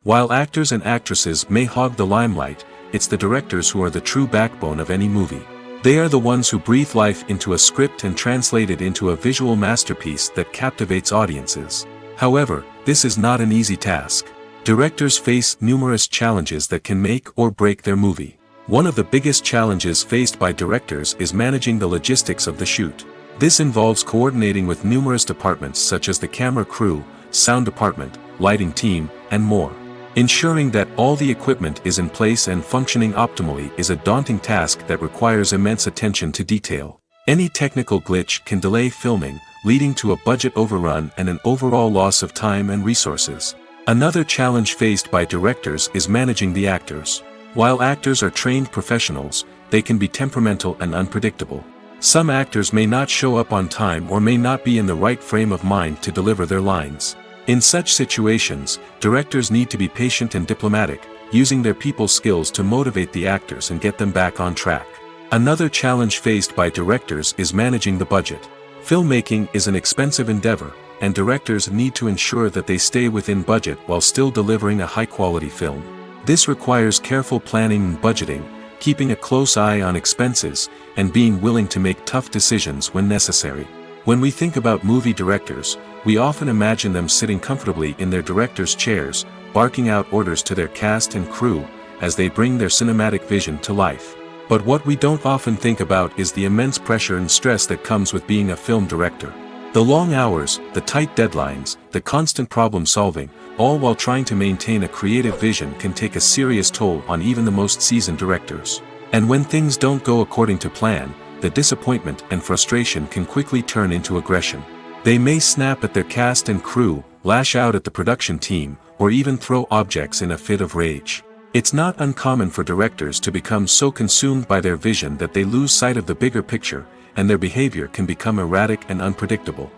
While actors and actresses may hog the limelight, it's the directors who are the true backbone of any movie. They are the ones who breathe life into a script and translate it into a visual masterpiece that captivates audiences. However, this is not an easy task. Directors face numerous challenges that can make or break their movie. One of the biggest challenges faced by directors is managing the logistics of the shoot. This involves coordinating with numerous departments such as the camera crew, sound department, lighting team, and more. Ensuring that all the equipment is in place and functioning optimally is a daunting task that requires immense attention to detail. Any technical glitch can delay filming, leading to a budget overrun and an overall loss of time and resources. Another challenge faced by directors is managing the actors. While actors are trained professionals, they can be temperamental and unpredictable. Some actors may not show up on time or may not be in the right frame of mind to deliver their lines. In such situations, directors need to be patient and diplomatic, using their people skills to motivate the actors and get them back on track. Another challenge faced by directors is managing the budget. Filmmaking is an expensive endeavor, and directors need to ensure that they stay within budget while still delivering a high-quality film. This requires careful planning and budgeting, keeping a close eye on expenses, and being willing to make tough decisions when necessary. When we think about movie directors, we often imagine them sitting comfortably in their director's chairs, barking out orders to their cast and crew, as they bring their cinematic vision to life. But what we don't often think about is the immense pressure and stress that comes with being a film director. The long hours, the tight deadlines, the constant problem solving, all while trying to maintain a creative vision can take a serious toll on even the most seasoned directors. And when things don't go according to plan, the disappointment and frustration can quickly turn into aggression. They may snap at their cast and crew, lash out at the production team, or even throw objects in a fit of rage. It's not uncommon for directors to become so consumed by their vision that they lose sight of the bigger picture, and their behavior can become erratic and unpredictable.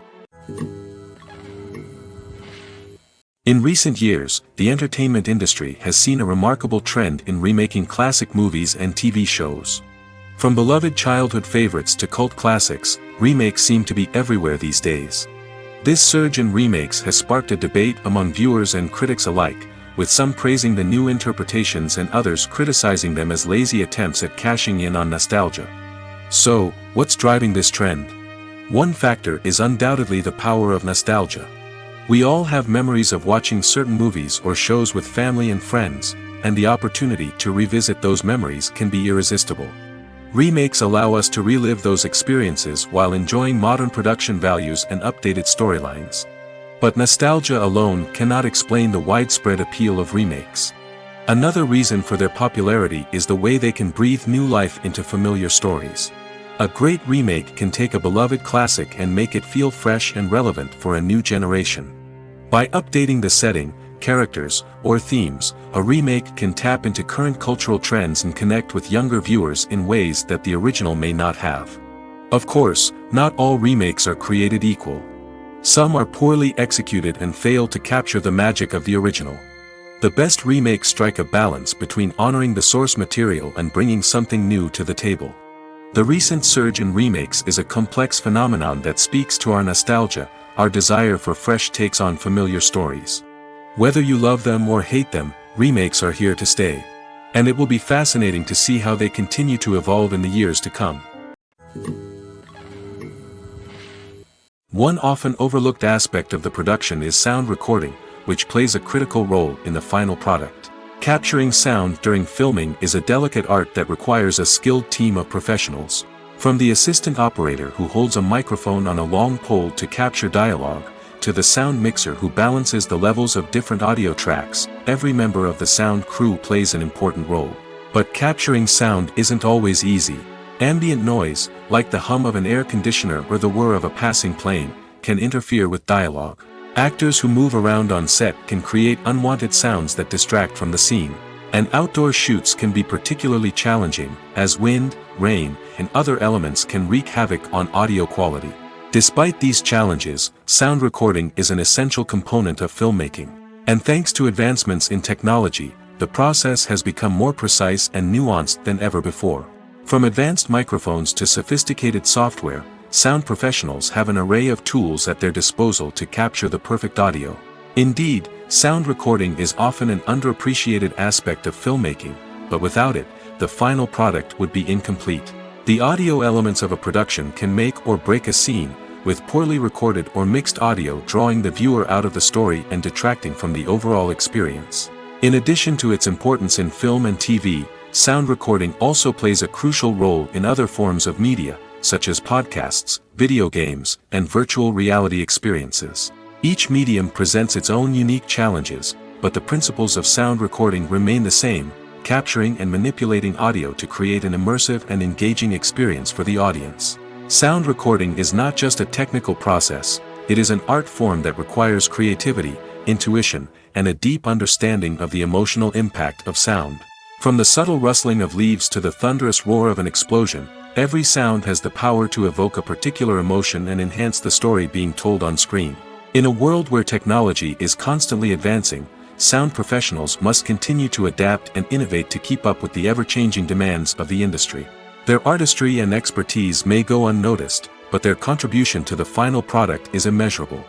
In recent years, the entertainment industry has seen a remarkable trend in remaking classic movies and TV shows. From beloved childhood favorites to cult classics, remakes seem to be everywhere these days. This surge in remakes has sparked a debate among viewers and critics alike, with some praising the new interpretations and others criticizing them as lazy attempts at cashing in on nostalgia. So, what's driving this trend? One factor is undoubtedly the power of nostalgia. We all have memories of watching certain movies or shows with family and friends, and the opportunity to revisit those memories can be irresistible. Remakes allow us to relive those experiences while enjoying modern production values and updated storylines. But nostalgia alone cannot explain the widespread appeal of remakes. Another reason for their popularity is the way they can breathe new life into familiar stories. A great remake can take a beloved classic and make it feel fresh and relevant for a new generation. By updating the setting, characters, or themes, a remake can tap into current cultural trends and connect with younger viewers in ways that the original may not have. Of course, not all remakes are created equal. Some are poorly executed and fail to capture the magic of the original. The best remakes strike a balance between honoring the source material and bringing something new to the table. The recent surge in remakes is a complex phenomenon that speaks to our nostalgia, our desire for fresh takes on familiar stories. Whether you love them or hate them, remakes are here to stay. And it will be fascinating to see how they continue to evolve in the years to come. One often overlooked aspect of the production is sound recording, which plays a critical role in the final product. Capturing sound during filming is a delicate art that requires a skilled team of professionals. From the assistant operator who holds a microphone on a long pole to capture dialogue, to the sound mixer who balances the levels of different audio tracks, every member of the sound crew plays an important role. But capturing sound isn't always easy. Ambient noise, like the hum of an air conditioner or the whir of a passing plane, can interfere with dialogue. Actors who move around on set can create unwanted sounds that distract from the scene. And outdoor shoots can be particularly challenging, as wind, rain, and other elements can wreak havoc on audio quality. Despite these challenges, sound recording is an essential component of filmmaking. And thanks to advancements in technology, the process has become more precise and nuanced than ever before. From advanced microphones to sophisticated software, sound professionals have an array of tools at their disposal to capture the perfect audio. Indeed, sound recording is often an underappreciated aspect of filmmaking, but without it, the final product would be incomplete. The audio elements of a production can make or break a scene, with poorly recorded or mixed audio drawing the viewer out of the story and detracting from the overall experience. In addition to its importance in film and TV, sound recording also plays a crucial role in other forms of media, such as podcasts, video games, and virtual reality experiences. Each medium presents its own unique challenges, but the principles of sound recording remain the same, capturing and manipulating audio to create an immersive and engaging experience for the audience. Sound recording is not just a technical process, it is an art form that requires creativity, intuition, and a deep understanding of the emotional impact of sound. From the subtle rustling of leaves to the thunderous roar of an explosion, every sound has the power to evoke a particular emotion and enhance the story being told on screen. In a world where technology is constantly advancing, sound professionals must continue to adapt and innovate to keep up with the ever-changing demands of the industry. Their artistry and expertise may go unnoticed, but their contribution to the final product is immeasurable.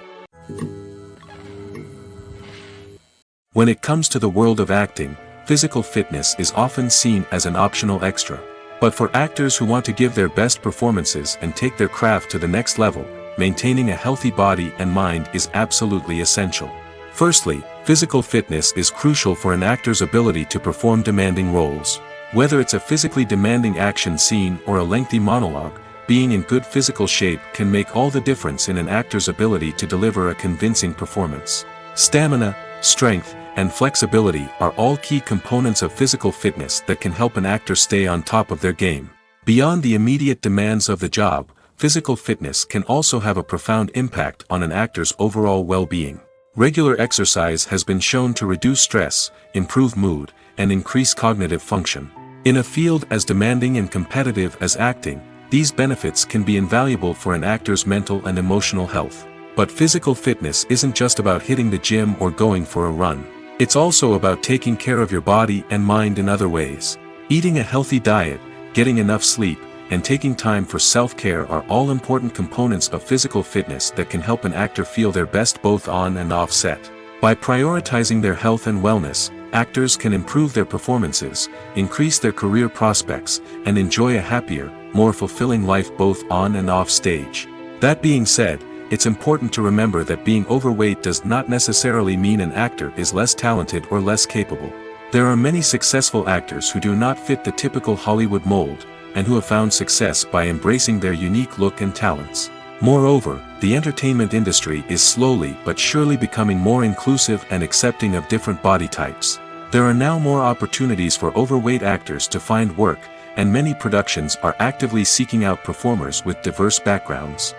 When it comes to the world of acting, physical fitness is often seen as an optional extra. But for actors who want to give their best performances and take their craft to the next level, maintaining a healthy body and mind is absolutely essential. Firstly, physical fitness is crucial for an actor's ability to perform demanding roles. Whether it's a physically demanding action scene or a lengthy monologue, being in good physical shape can make all the difference in an actor's ability to deliver a convincing performance. Stamina, strength, and flexibility are all key components of physical fitness that can help an actor stay on top of their game. Beyond the immediate demands of the job, physical fitness can also have a profound impact on an actor's overall well-being. Regular exercise has been shown to reduce stress, improve mood, and increase cognitive function. In a field as demanding and competitive as acting, these benefits can be invaluable for an actor's mental and emotional health. But physical fitness isn't just about hitting the gym or going for a run. It's also about taking care of your body and mind in other ways. Eating a healthy diet, getting enough sleep, and taking time for self-care are all important components of physical fitness that can help an actor feel their best both on and off set. By prioritizing their health and wellness, actors can improve their performances, increase their career prospects, and enjoy a happier, more fulfilling life both on and off stage. That being said, it's important to remember that being overweight does not necessarily mean an actor is less talented or less capable. There are many successful actors who do not fit the typical Hollywood mold, and who have found success by embracing their unique look and talents. Moreover, the entertainment industry is slowly but surely becoming more inclusive and accepting of different body types. There are now more opportunities for overweight actors to find work, and many productions are actively seeking out performers with diverse backgrounds.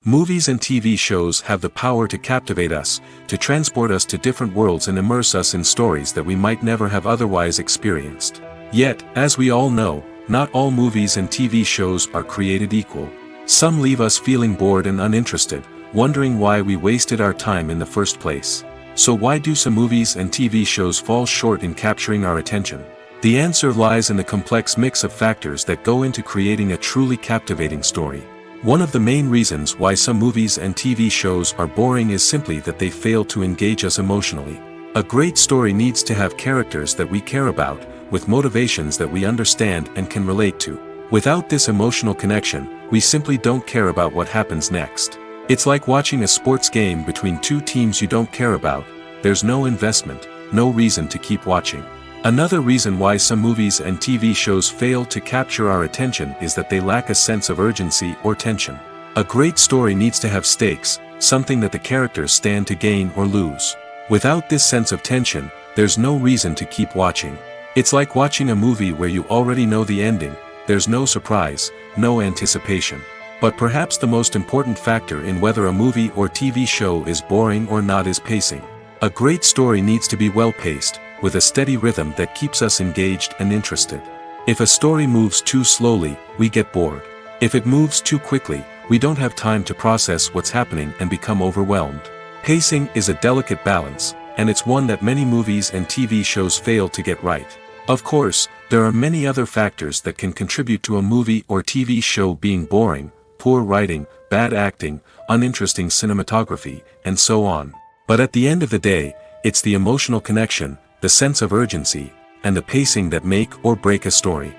Movies and TV shows have the power to captivate us, to transport us to different worlds and immerse us in stories that we might never have otherwise experienced. Yet, as we all know, not all movies and TV shows are created equal. Some leave us feeling bored and uninterested, wondering why we wasted our time in the first place. So why do some movies and TV shows fall short in capturing our attention? The answer lies in the complex mix of factors that go into creating a truly captivating story. One of the main reasons why some movies and TV shows are boring is simply that they fail to engage us emotionally. A great story needs to have characters that we care about, with motivations that we understand and can relate to. Without this emotional connection, we simply don't care about what happens next. It's like watching a sports game between two teams you don't care about. There's no investment, no reason to keep watching. Another reason why some movies and TV shows fail to capture our attention is that they lack a sense of urgency or tension. A great story needs to have stakes, something that the characters stand to gain or lose. Without this sense of tension, there's no reason to keep watching. It's like watching a movie where you already know the ending. There's no surprise, no anticipation. But perhaps the most important factor in whether a movie or TV show is boring or not is pacing. A great story needs to be well-paced, with a steady rhythm that keeps us engaged and interested. If a story moves too slowly, we get bored. If it moves too quickly, we don't have time to process what's happening and become overwhelmed. Pacing is a delicate balance, and it's one that many movies and TV shows fail to get right. Of course, there are many other factors that can contribute to a movie or TV show being boring: poor writing, bad acting, uninteresting cinematography, and so on. But at the end of the day, it's the emotional connection, the sense of urgency, and the pacing that make or break a story.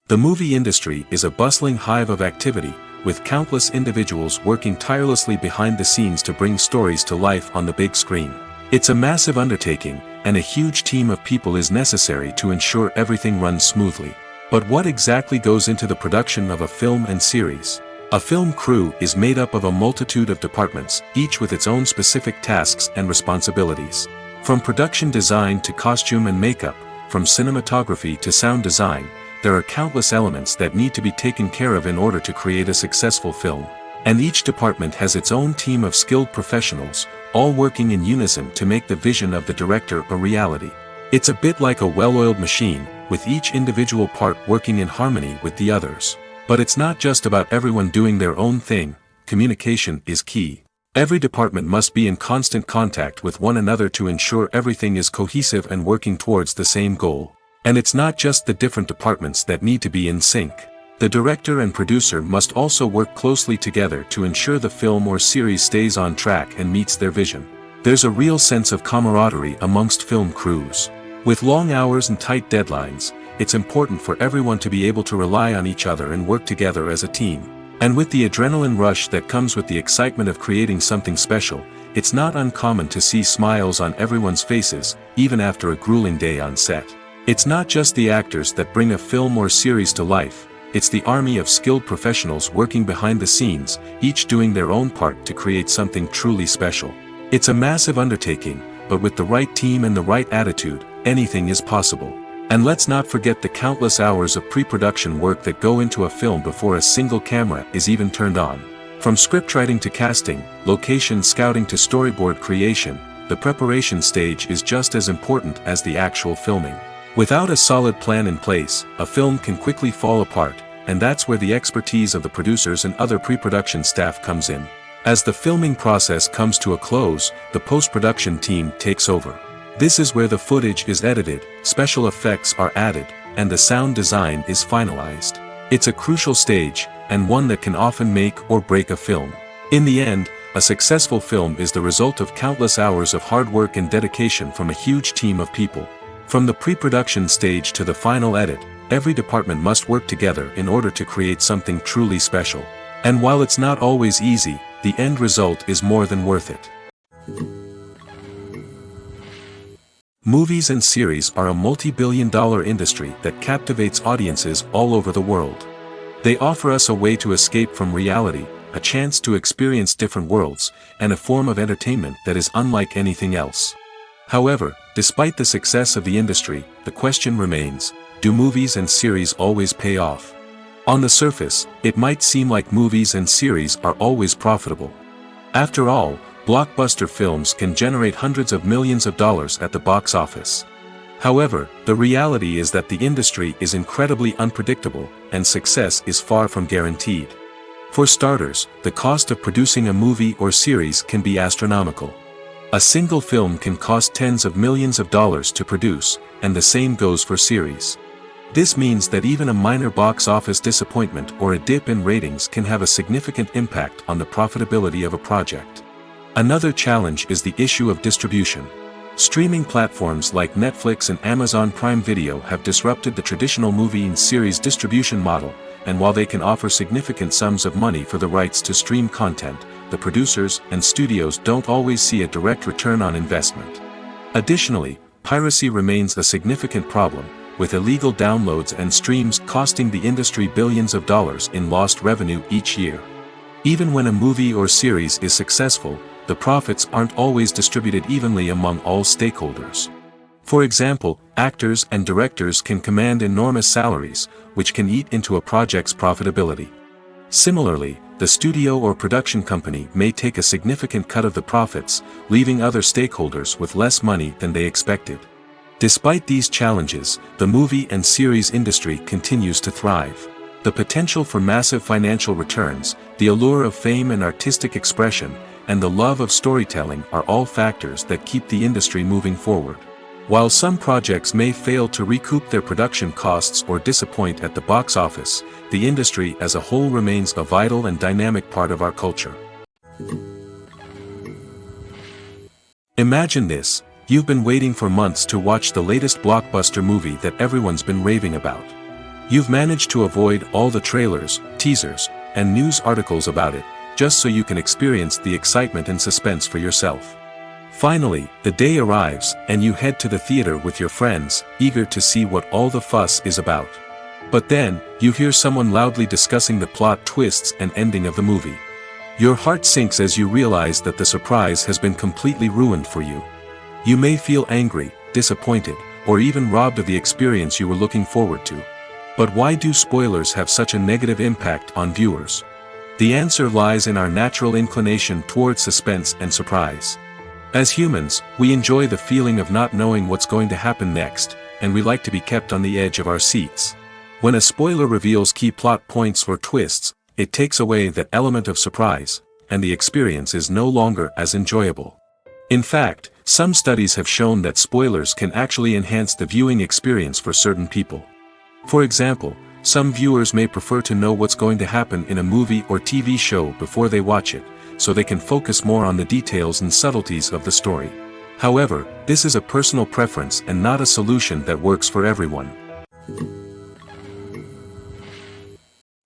The movie industry is a bustling hive of activity, with countless individuals working tirelessly behind the scenes to bring stories to life on the big screen. It's a massive undertaking, and a huge team of people is necessary to ensure everything runs smoothly. But what exactly goes into the production of a film and series? A film crew is made up of a multitude of departments, each with its own specific tasks and responsibilities. From production design to costume and makeup, from cinematography to sound design, there are countless elements that need to be taken care of in order to create a successful film. And each department has its own team of skilled professionals, all working in unison to make the vision of the director a reality. It's a bit like a well-oiled machine, with each individual part working in harmony with the others. But it's not just about everyone doing their own thing. Communication is key. Every department must be in constant contact with one another to ensure everything is cohesive and working towards the same goal. And it's not just the different departments that need to be in sync. The director and producer must also work closely together to ensure the film or series stays on track and meets their vision. There's a real sense of camaraderie amongst film crews. With long hours and tight deadlines, it's important for everyone to be able to rely on each other and work together as a team. And with the adrenaline rush that comes with the excitement of creating something special, it's not uncommon to see smiles on everyone's faces, even after a grueling day on set. It's not just the actors that bring a film or series to life, it's the army of skilled professionals working behind the scenes, each doing their own part to create something truly special. It's a massive undertaking, but with the right team and the right attitude, anything is possible. And let's not forget the countless hours of pre-production work that go into a film before a single camera is even turned on. From scriptwriting to casting, location scouting to storyboard creation, the preparation stage is just as important as the actual filming. Without a solid plan in place, a film can quickly fall apart, and that's where the expertise of the producers and other pre-production staff comes in. As the filming process comes to a close, the post-production team takes over. This is where the footage is edited, special effects are added, and the sound design is finalized. It's a crucial stage, and one that can often make or break a film. In the end, a successful film is the result of countless hours of hard work and dedication from a huge team of people. From the pre-production stage to the final edit, every department must work together in order to create something truly special. And while it's not always easy, the end result is more than worth it. Movies and series are a multi-billion-dollar industry that captivates audiences all over the world. They offer us a way to escape from reality, a chance to experience different worlds, and a form of entertainment that is unlike anything else. However, despite the success of the industry, the question remains, do movies and series always pay off? On the surface, it might seem like movies and series are always profitable. After all, blockbuster films can generate hundreds of millions of dollars at the box office. However, the reality is that the industry is incredibly unpredictable, and success is far from guaranteed. For starters, the cost of producing a movie or series can be astronomical. A single film can cost tens of millions of dollars to produce, and the same goes for series. This means that even a minor box office disappointment or a dip in ratings can have a significant impact on the profitability of a project. Another challenge is the issue of distribution. Streaming platforms like Netflix and Amazon Prime Video have disrupted the traditional movie and series distribution model, and while they can offer significant sums of money for the rights to stream content, the producers and studios don't always see a direct return on investment. Additionally, piracy remains a significant problem, with illegal downloads and streams costing the industry billions of dollars in lost revenue each year. Even when a movie or series is successful, the profits aren't always distributed evenly among all stakeholders. For example, actors and directors can command enormous salaries, which can eat into a project's profitability. Similarly, the studio or production company may take a significant cut of the profits, leaving other stakeholders with less money than they expected. Despite these challenges, the movie and series industry continues to thrive. The potential for massive financial returns, the allure of fame and artistic expression, and the love of storytelling are all factors that keep the industry moving forward. While some projects may fail to recoup their production costs or disappoint at the box office, the industry as a whole remains a vital and dynamic part of our culture. Imagine this: you've been waiting for months to watch the latest blockbuster movie that everyone's been raving about. You've managed to avoid all the trailers, teasers, and news articles about it, just so you can experience the excitement and suspense for yourself. Finally, the day arrives, and you head to the theater with your friends, eager to see what all the fuss is about. But then, you hear someone loudly discussing the plot twists and ending of the movie. Your heart sinks as you realize that the surprise has been completely ruined for you. You may feel angry, disappointed, or even robbed of the experience you were looking forward to. But why do spoilers have such a negative impact on viewers? The answer lies in our natural inclination toward suspense and surprise. As humans, we enjoy the feeling of not knowing what's going to happen next, and we like to be kept on the edge of our seats. When a spoiler reveals key plot points or twists, it takes away that element of surprise, and the experience is no longer as enjoyable. In fact, some studies have shown that spoilers can actually enhance the viewing experience for certain people. For example, some viewers may prefer to know what's going to happen in a movie or TV show before they watch it, so they can focus more on the details and subtleties of the story. However, this is a personal preference and not a solution that works for everyone.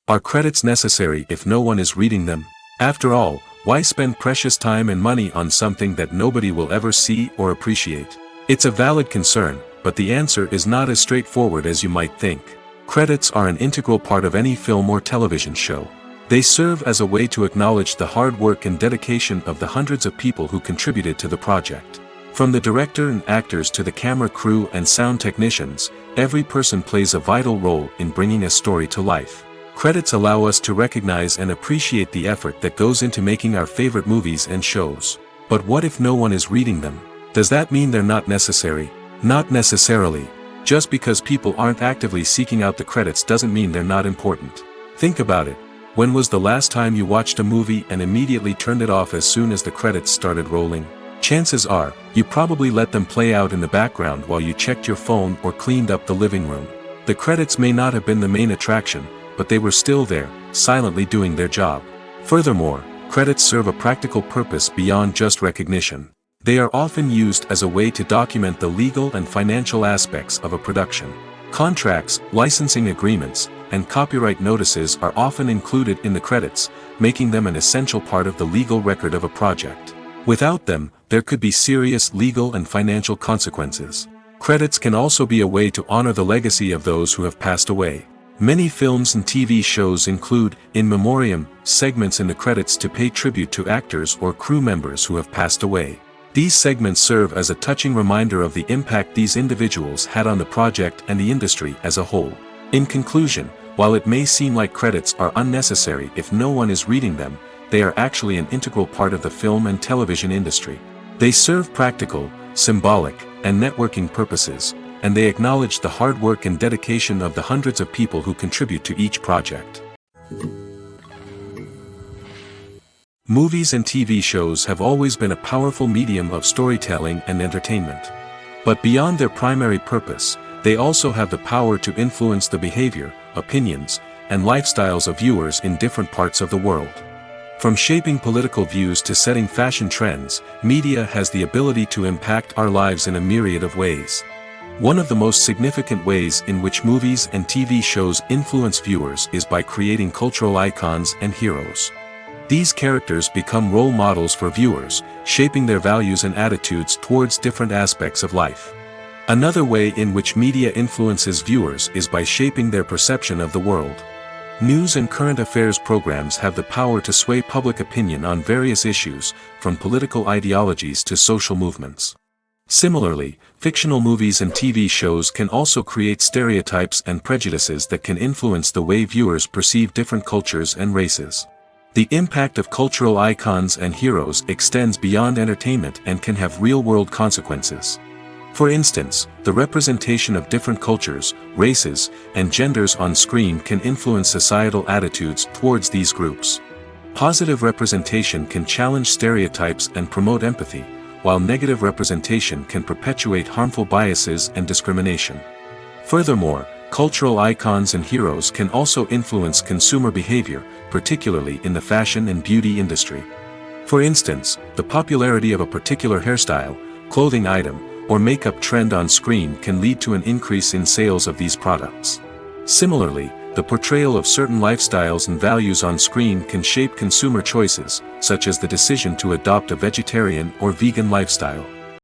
Are credits necessary if no one is reading them? After all, why spend precious time and money on something that nobody will ever see or appreciate? It's a valid concern, but the answer is not as straightforward as you might think. Credits are an integral part of any film or television show. They serve as a way to acknowledge the hard work and dedication of the hundreds of people who contributed to the project. From the director and actors to the camera crew and sound technicians, every person plays a vital role in bringing a story to life. Credits allow us to recognize and appreciate the effort that goes into making our favorite movies and shows. But what if no one is reading them? Does that mean they're not necessary? Not necessarily. Just because people aren't actively seeking out the credits doesn't mean they're not important. Think about it. When was the last time you watched a movie and immediately turned it off as soon as the credits started rolling? Chances are, you probably let them play out in the background while you checked your phone or cleaned up the living room. The credits may not have been the main attraction, but they were still there, silently doing their job. Furthermore, credits serve a practical purpose beyond just recognition. They are often used as a way to document the legal and financial aspects of a production. Contracts, licensing agreements, and copyright notices are often included in the credits, making them an essential part of the legal record of a project. Without them, there could be serious legal and financial consequences. Credits can also be a way to honor the legacy of those who have passed away. Many films and TV shows include in memoriam segments in the credits to pay tribute to actors or crew members who have passed away. These segments serve as a touching reminder of the impact these individuals had on the project and the industry as a whole. In conclusion, while it may seem like credits are unnecessary if no one is reading them, they are actually an integral part of the film and television industry. They serve practical, symbolic, and networking purposes, and they acknowledge the hard work and dedication of the hundreds of people who contribute to each project. Movies and TV shows have always been a powerful medium of storytelling and entertainment. But beyond their primary purpose, they also have the power to influence the behavior, opinions, and lifestyles of viewers in different parts of the world. From shaping political views to setting fashion trends, media has the ability to impact our lives in a myriad of ways. One of the most significant ways in which movies and TV shows influence viewers is by creating cultural icons and heroes. These characters become role models for viewers, shaping their values and attitudes towards different aspects of life. Another way in which media influences viewers is by shaping their perception of the world. News and current affairs programs have the power to sway public opinion on various issues, from political ideologies to social movements. Similarly, fictional movies and TV shows can also create stereotypes and prejudices that can influence the way viewers perceive different cultures and races. The impact of cultural icons and heroes extends beyond entertainment and can have real-world consequences. For instance, the representation of different cultures, races, and genders on screen can influence societal attitudes towards these groups. Positive representation can challenge stereotypes and promote empathy, while negative representation can perpetuate harmful biases and discrimination. Furthermore, cultural icons and heroes can also influence consumer behavior, particularly in the fashion and beauty industry. For instance, the popularity of a particular hairstyle, clothing item, or makeup trend on screen can lead to an increase in sales of these products. Similarly, the portrayal of certain lifestyles and values on screen can shape consumer choices, such as the decision to adopt a vegetarian or vegan lifestyle.